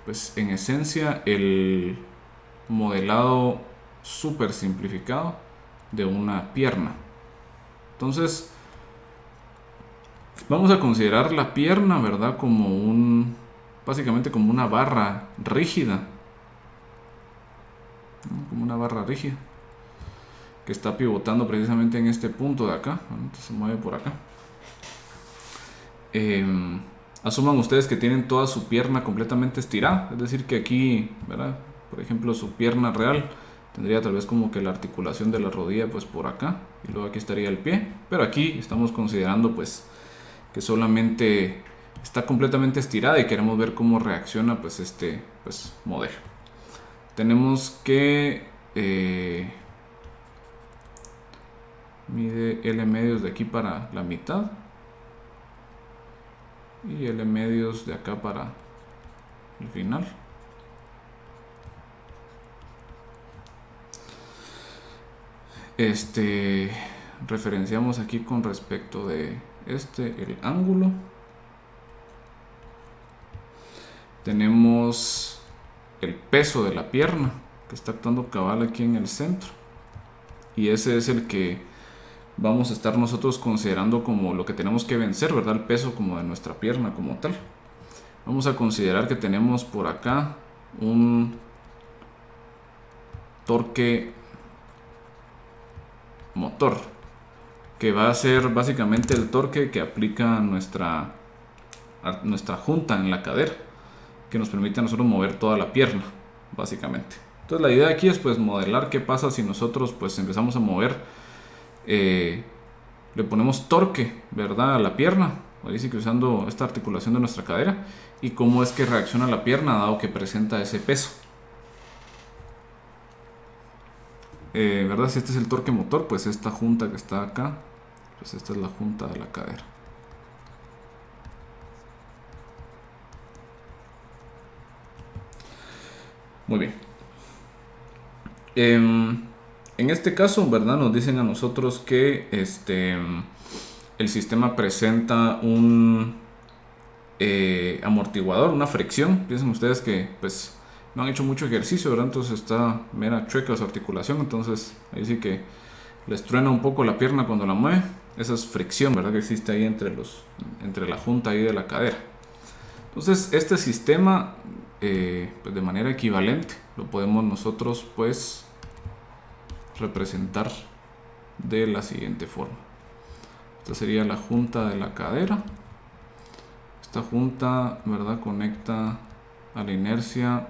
S1: pues en esencia el modelado súper simplificado de una pierna. Entonces vamos a considerar la pierna, ¿verdad? Básicamente como una barra rígida, ¿no? Como una barra rígida que está pivotando precisamente en este punto de acá. Entonces se mueve por acá. Asuman ustedes que tienen toda su pierna completamente estirada, es decir que aquí, ¿verdad? Por ejemplo, su pierna real tendría tal vez como que la articulación de la rodilla pues por acá, y luego aquí estaría el pie, pero aquí estamos considerando pues que solamente está completamente estirada y queremos ver cómo reacciona pues este modelo. Tenemos que mide L medios de aquí para la mitad y L medios de acá para el final. Referenciamos aquí con respecto de el ángulo. Tenemos el peso de la pierna que está actuando cabal aquí en el centro, y ese es el que vamos a estar nosotros considerando como lo que tenemos que vencer, ¿verdad? El peso como de nuestra pierna como tal. Vamos a considerar que tenemos por acá un torque motor, que va a ser básicamente el torque que aplica nuestra junta en la cadera, que nos permite a nosotros mover toda la pierna, básicamente. Entonces la idea aquí es pues modelar qué pasa si nosotros pues empezamos a mover, le ponemos torque, ¿verdad?, a la pierna, dice que usando esta articulación de nuestra cadera, y cómo es que reacciona la pierna dado que presenta ese peso. ¿Verdad? Si este es el torque motor, pues esta junta que está acá, pues esta es la junta de la cadera. Muy bien. En este caso, ¿verdad? Nos dicen a nosotros que el sistema presenta un amortiguador, una fricción. Piensen ustedes que pues no han hecho mucho ejercicio, ¿verdad? Entonces está mera chueca su articulación, entonces ahí sí que les truena un poco la pierna cuando la mueve. Esa es fricción, ¿verdad?, que existe ahí entre la junta ahí de la cadera. Entonces este sistema pues de manera equivalente lo podemos nosotros pues representar de la siguiente forma. Esta sería la junta de la cadera. Esta junta, ¿verdad?, conecta a la inercia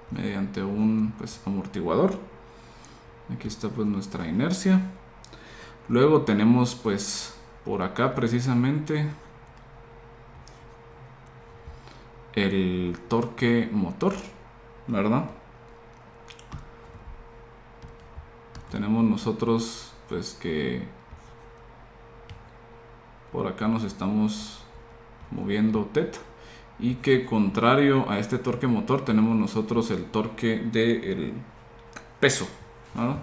S1: mediante un amortiguador. Aquí está pues nuestra inercia. Luego tenemos pues por acá precisamente el torque motor, ¿verdad? Tenemos nosotros pues que por acá nos estamos moviendo teta, y que contrario a este torque motor tenemos nosotros el torque del peso, ¿verdad?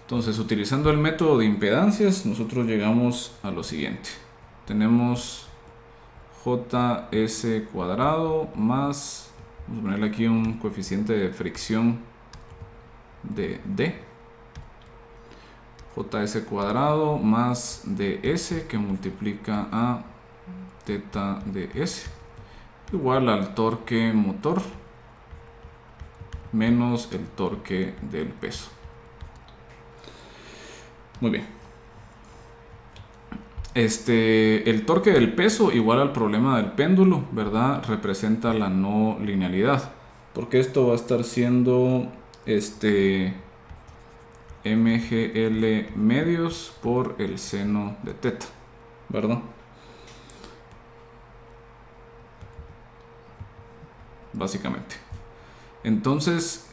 S1: Entonces, utilizando el método de impedancias, nosotros llegamos a lo siguiente. Tenemos JS cuadrado más, vamos a ponerle aquí un coeficiente de fricción de D, JS cuadrado más DS que multiplica a teta ds, igual al torque motor menos el torque del peso. Muy bien. El torque del peso igual al problema del péndulo, ¿verdad? Representa la no linealidad, porque esto va a estar siendo MGL medios por el seno de teta, ¿verdad? Básicamente. Entonces,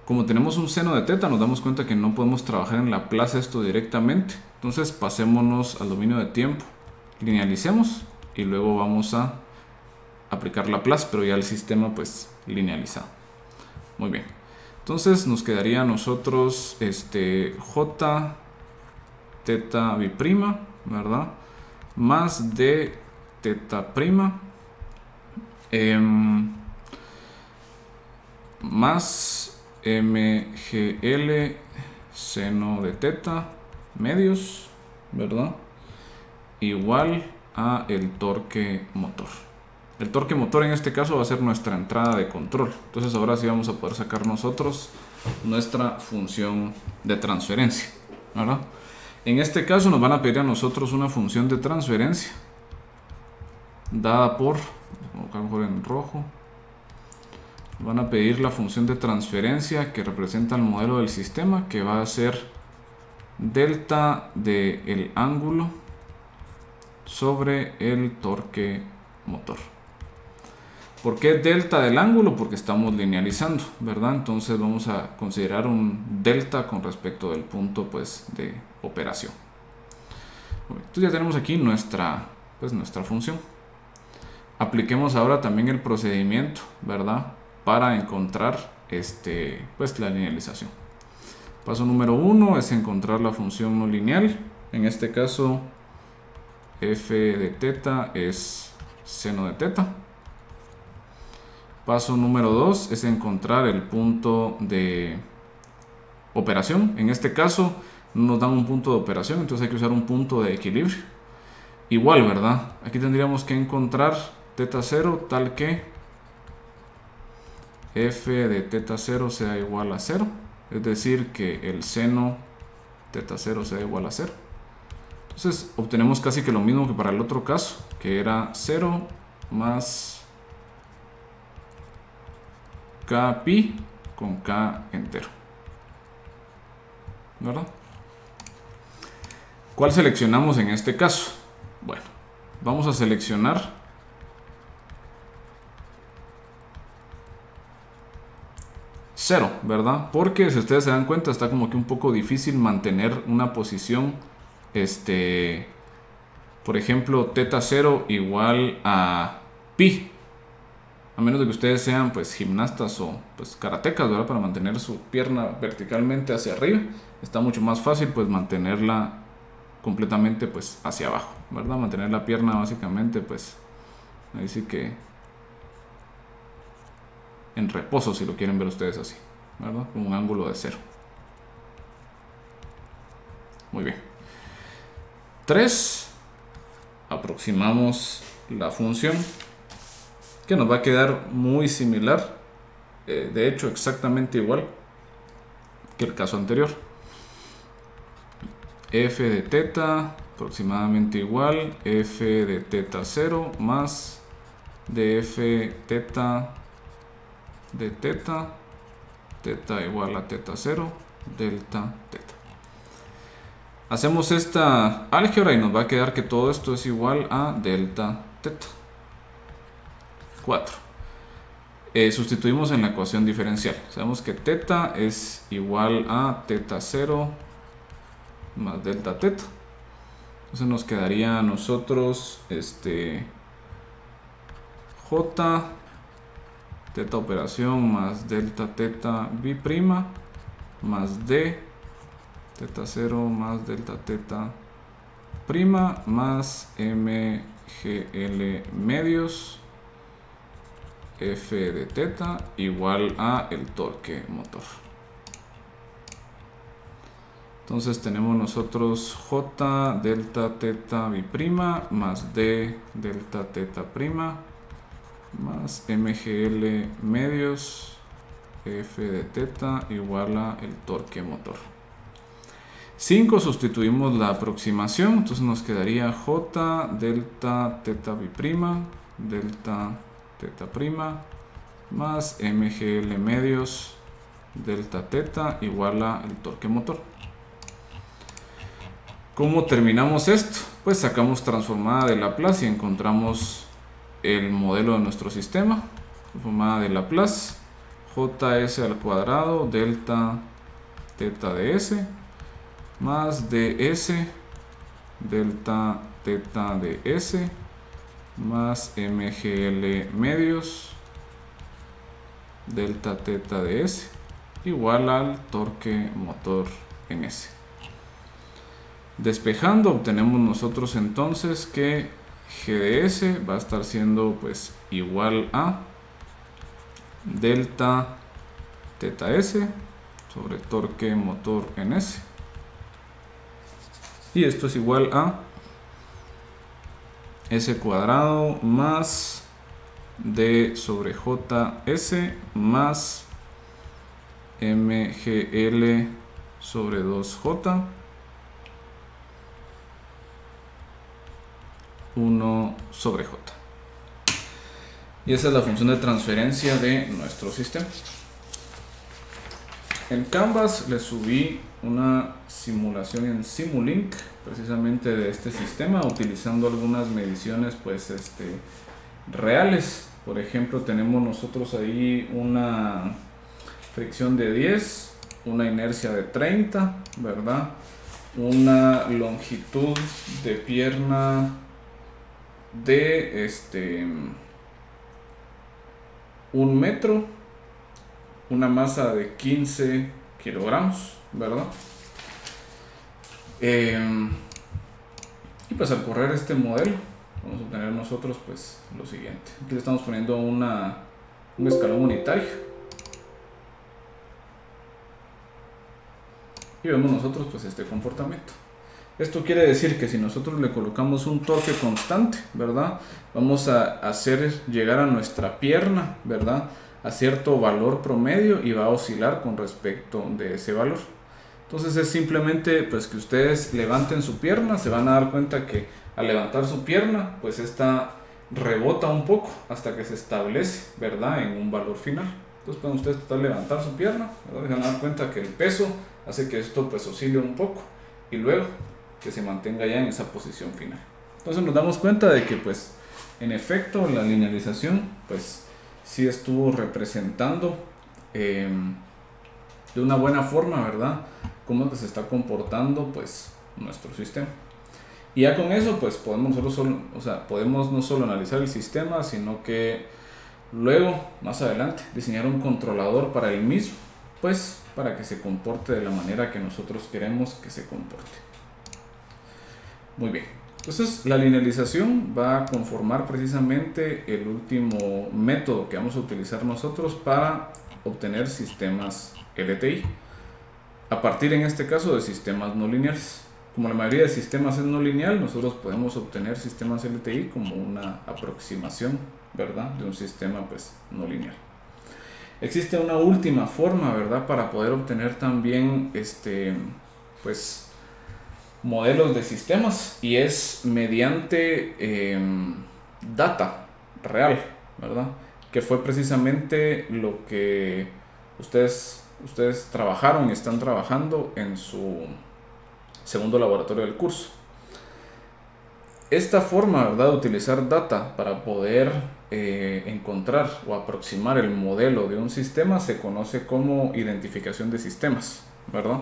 S1: como tenemos un seno de teta, nos damos cuenta que no podemos trabajar en Laplace esto directamente. Entonces pasémonos al dominio de tiempo, linealicemos y luego vamos a aplicar Laplace, pero ya el sistema pues linealizado. Muy bien. Entonces nos quedaría a nosotros J teta bi'prima, ¿verdad? Más D teta prima más MGL seno de teta medios, ¿verdad? Igual a el torque motor. El torque motor en este caso va a ser nuestra entrada de control. Entonces ahora sí vamos a poder sacar nosotros nuestra función de transferencia, ¿verdad? En este caso nos van a pedir a nosotros una función de transferencia dada por, a lo mejor en rojo, van a pedir la función de transferencia que representa el modelo del sistema, que va a ser delta del ángulo sobre el torque motor. ¿Por qué delta del ángulo? Porque estamos linealizando, ¿verdad? Entonces vamos a considerar un delta con respecto del punto pues de operación. Entonces ya tenemos aquí nuestra función. Apliquemos ahora también el procedimiento, ¿verdad? Para encontrar la linealización. Paso número 1 es encontrar la función no lineal. En este caso, f de teta es seno de teta. Paso número 2 es encontrar el punto de operación. En este caso, no nos dan un punto de operación, entonces hay que usar un punto de equilibrio. Igual, ¿verdad? Aquí tendríamos que encontrar teta 0 tal que f de teta 0 sea igual a 0, es decir, que el seno teta 0 sea igual a 0. Entonces obtenemos casi que lo mismo que para el otro caso, que era 0 más k pi con k entero, ¿verdad? ¿Cuál seleccionamos en este caso? Bueno, vamos a seleccionar 0, ¿verdad? Porque si ustedes se dan cuenta está como que un poco difícil mantener una posición, por ejemplo, teta 0 igual a pi, a menos de que ustedes sean pues gimnastas o pues karatecas, ¿verdad? Para mantener su pierna verticalmente hacia arriba está mucho más fácil pues mantenerla completamente pues hacia abajo, ¿verdad? Mantener la pierna básicamente pues ahí sí que en reposo, si lo quieren ver ustedes así, ¿verdad? Con un ángulo de 0. Muy bien. 3. Aproximamos la función, que nos va a quedar muy similar, de hecho exactamente igual que el caso anterior. F de teta aproximadamente igual f de teta 0 más df teta de teta, teta igual a teta 0, delta teta. Hacemos esta álgebra y nos va a quedar que todo esto es igual a delta teta. 4. Sustituimos en la ecuación diferencial. Sabemos que teta es igual a teta 0 más delta teta. Entonces nos quedaría a nosotros J teta operación más delta teta b' más D teta 0 más delta teta prima más MGL medios F de teta igual a el torque motor. Entonces tenemos nosotros J delta teta b' más D delta teta prima más MGL medios F de teta igual a el torque motor. 5 sustituimos la aproximación, entonces nos quedaría J delta teta b' delta teta prima más MGL medios delta teta igual a el torque motor. ¿Cómo terminamos esto? Pues sacamos transformada de Laplace y encontramos el modelo de nuestro sistema. Transformada de Laplace, JS al cuadrado delta teta de S más ds delta teta de S más MGL medios delta teta de S igual al torque motor en S. Despejando obtenemos nosotros entonces que G de S va a estar siendo pues igual a delta teta S sobre torque motor en S. Y esto es igual a S cuadrado más D sobre JS más MGL sobre 2J 1 sobre J. Y esa es la función de transferencia de nuestro sistema. En Canvas le subí una simulación en Simulink precisamente de este sistema utilizando algunas mediciones pues reales. Por ejemplo, tenemos nosotros ahí una fricción de 10, una inercia de 30, ¿verdad? Una longitud de pierna de 1 metro, una masa de 15 kilogramos, ¿verdad? Y pues al correr este modelo vamos a obtener nosotros pues lo siguiente. Aquí le estamos poniendo un escalón unitario y vemos nosotros pues este comportamiento. Esto quiere decir que si nosotros le colocamos un torque constante, ¿verdad? Vamos a hacer llegar a nuestra pierna, ¿verdad?, a cierto valor promedio y va a oscilar con respecto de ese valor. Entonces es simplemente pues que ustedes levanten su pierna, se van a dar cuenta que al levantar su pierna pues esta rebota un poco hasta que se establece, ¿verdad?, en un valor final. Entonces pueden ustedes tratar de levantar su pierna, ¿verdad? Se van a dar cuenta que el peso hace que esto pues oscile un poco y luego que se mantenga ya en esa posición final. Entonces nos damos cuenta de que pues en efecto la linealización pues sí estuvo representando de una buena forma, ¿verdad?, cómo se está comportando pues nuestro sistema. Y ya con eso pues podemos podemos no solo analizar el sistema, sino que luego más adelante diseñar un controlador para el mismo, pues para que se comporte de la manera que nosotros queremos que se comporte. Muy bien, entonces la linealización va a conformar precisamente el último método que vamos a utilizar nosotros para obtener sistemas LTI, a partir en este caso de sistemas no lineales. Como la mayoría de sistemas es no lineal, nosotros podemos obtener sistemas LTI como una aproximación, ¿verdad?, de un sistema pues no lineal. Existe una última forma, ¿verdad?, para poder obtener también pues modelos de sistemas, y es mediante data real, ¿verdad?, que fue precisamente lo que ustedes trabajaron y están trabajando en su segundo laboratorio del curso. Esta forma, ¿verdad?, de utilizar data para poder encontrar o aproximar el modelo de un sistema se conoce como identificación de sistemas, ¿verdad?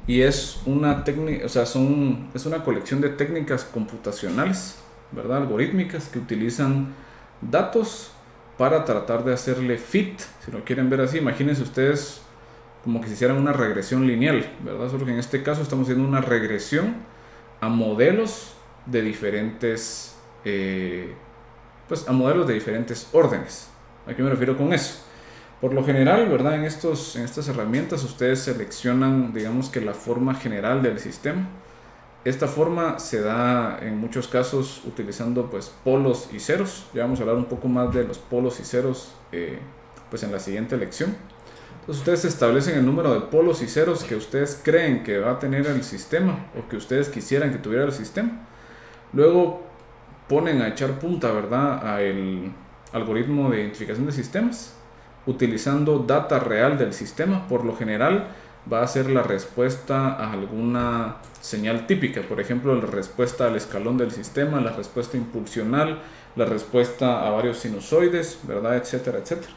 S1: y es una técnica, o sea, es una colección de técnicas computacionales, ¿verdad? Algorítmicas que utilizan datos para tratar de hacerle fit, si lo quieren ver así. Imagínense ustedes como que se hicieran una regresión lineal, ¿verdad? Solo que en este caso estamos haciendo una regresión a modelos de diferentes, pues a modelos de diferentes órdenes. ¿A qué me refiero con eso? Por lo general, ¿verdad? En estas herramientas ustedes seleccionan, digamos que la forma general del sistema. Esta forma se da en muchos casos utilizando pues polos y ceros. Ya vamos a hablar un poco más de los polos y ceros pues en la siguiente lección. Entonces ustedes establecen el número de polos y ceros que ustedes creen que va a tener el sistema o que ustedes quisieran que tuviera el sistema. Luego ponen a echar punta, ¿verdad?, al algoritmo de identificación de sistemas utilizando data real del sistema. Por lo general va a ser la respuesta a alguna señal típica, por ejemplo la respuesta al escalón del sistema, la respuesta impulsional, la respuesta a varios sinusoides, ¿verdad?, etcétera, etcétera.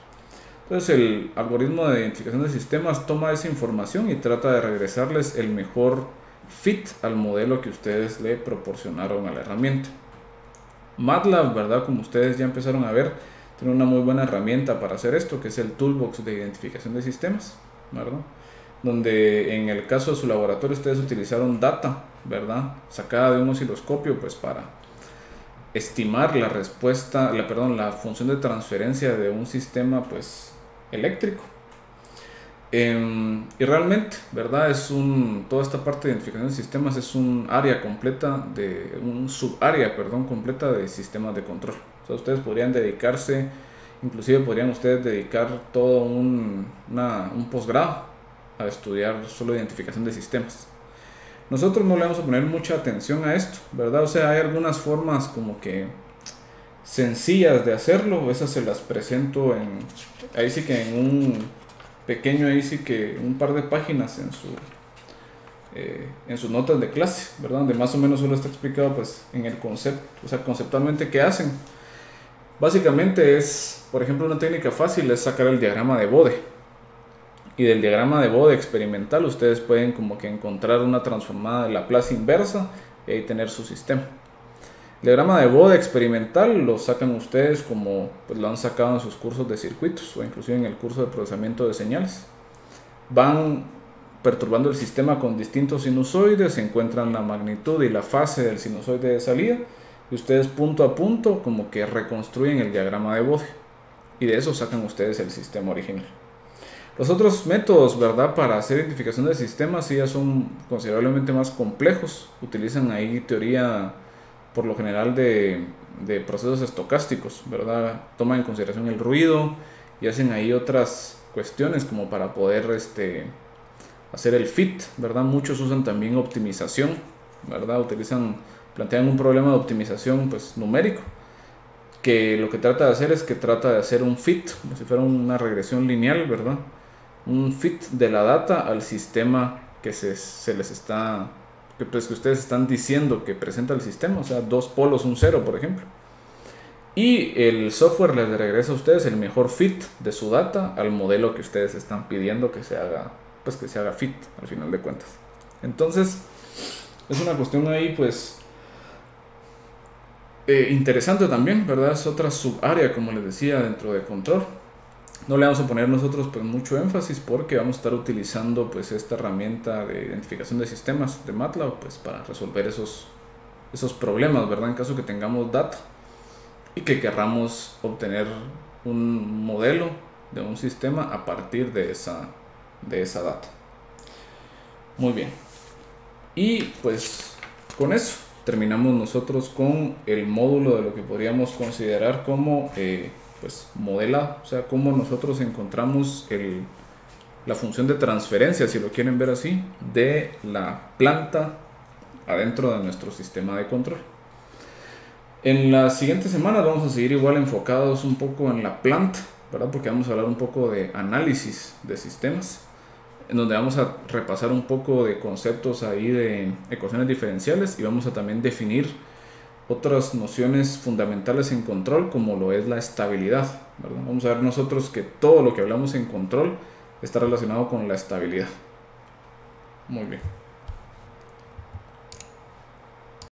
S1: Entonces el algoritmo de identificación de sistemas toma esa información y trata de regresarles el mejor fit al modelo que ustedes le proporcionaron a la herramienta. MATLAB, ¿verdad?, como ustedes ya empezaron a ver, tiene una muy buena herramienta para hacer esto, que es el Toolbox de identificación de sistemas, ¿verdad?, donde en el caso de su laboratorio ustedes utilizaron data, ¿verdad?, sacada de un osciloscopio, pues para estimar la respuesta, la función de transferencia de un sistema pues eléctrico. Y realmente, ¿verdad?, toda esta parte de identificación de sistemas es un área completa, un subárea, perdón, completa de sistemas de control. O sea, ustedes podrían dedicarse, inclusive podrían ustedes dedicar todo un posgrado a estudiar solo identificación de sistemas. Nosotros no le vamos a poner mucha atención a esto, ¿verdad? O sea, hay algunas formas como que sencillas de hacerlo, esas se las presento ahí sí que en un pequeño, ahí sí que un par de páginas en sus notas de clase, ¿verdad? Donde más o menos solo está explicado pues en el concepto, o sea, conceptualmente qué hacen. Básicamente es, por ejemplo, una técnica fácil es sacar el diagrama de Bode. Y del diagrama de Bode experimental ustedes pueden como que encontrar una transformada de Laplace inversa y ahí tener su sistema. El diagrama de Bode experimental lo sacan ustedes como pues lo han sacado en sus cursos de circuitos o inclusive en el curso de procesamiento de señales. Van perturbando el sistema con distintos sinusoides, encuentran la magnitud y la fase del sinusoide de salida y ustedes punto a punto como que reconstruyen el diagrama de Bode y de eso sacan ustedes el sistema original. Los otros métodos, ¿verdad?, para hacer identificación de sistemas sí ya son considerablemente más complejos. Utilizan ahí teoría por lo general de procesos estocásticos, ¿verdad? Toman en consideración el ruido y hacen ahí otras cuestiones como para poder hacer el fit, ¿verdad? Muchos usan también optimización, ¿verdad? Plantean un problema de optimización pues numérico, que lo que trata de hacer es que trata de hacer un fit, como si fuera una regresión lineal, ¿verdad? Un fit de la data al sistema que se les está, que ustedes están diciendo que presenta el sistema, o sea, 2 polos, un 0, por ejemplo. Y el software les regresa a ustedes el mejor fit de su data al modelo que ustedes están pidiendo que se haga, pues que se haga fit al final de cuentas. Entonces, es una cuestión ahí, pues, interesante también, ¿verdad? Es otra subárea, como les decía, dentro de control. No le vamos a poner nosotros pues mucho énfasis porque vamos a estar utilizando pues esta herramienta de identificación de sistemas de MATLAB pues para resolver esos problemas, ¿verdad? En caso que tengamos data y que querramos obtener un modelo de un sistema a partir de esa data. Muy bien. Y pues con eso terminamos nosotros con el módulo de lo que podríamos considerar como pues modelado, o sea, cómo nosotros encontramos la función de transferencia, si lo quieren ver así, de la planta adentro de nuestro sistema de control. En las siguientes semanas vamos a seguir igual enfocados un poco en la planta, ¿verdad? Porque vamos a hablar un poco de análisis de sistemas, en donde vamos a repasar un poco de conceptos ahí de ecuaciones diferenciales y vamos a también definir otras nociones fundamentales en control como lo es la estabilidad, ¿verdad? Vamos a ver nosotros que todo lo que hablamos en control está relacionado con la estabilidad. Muy bien.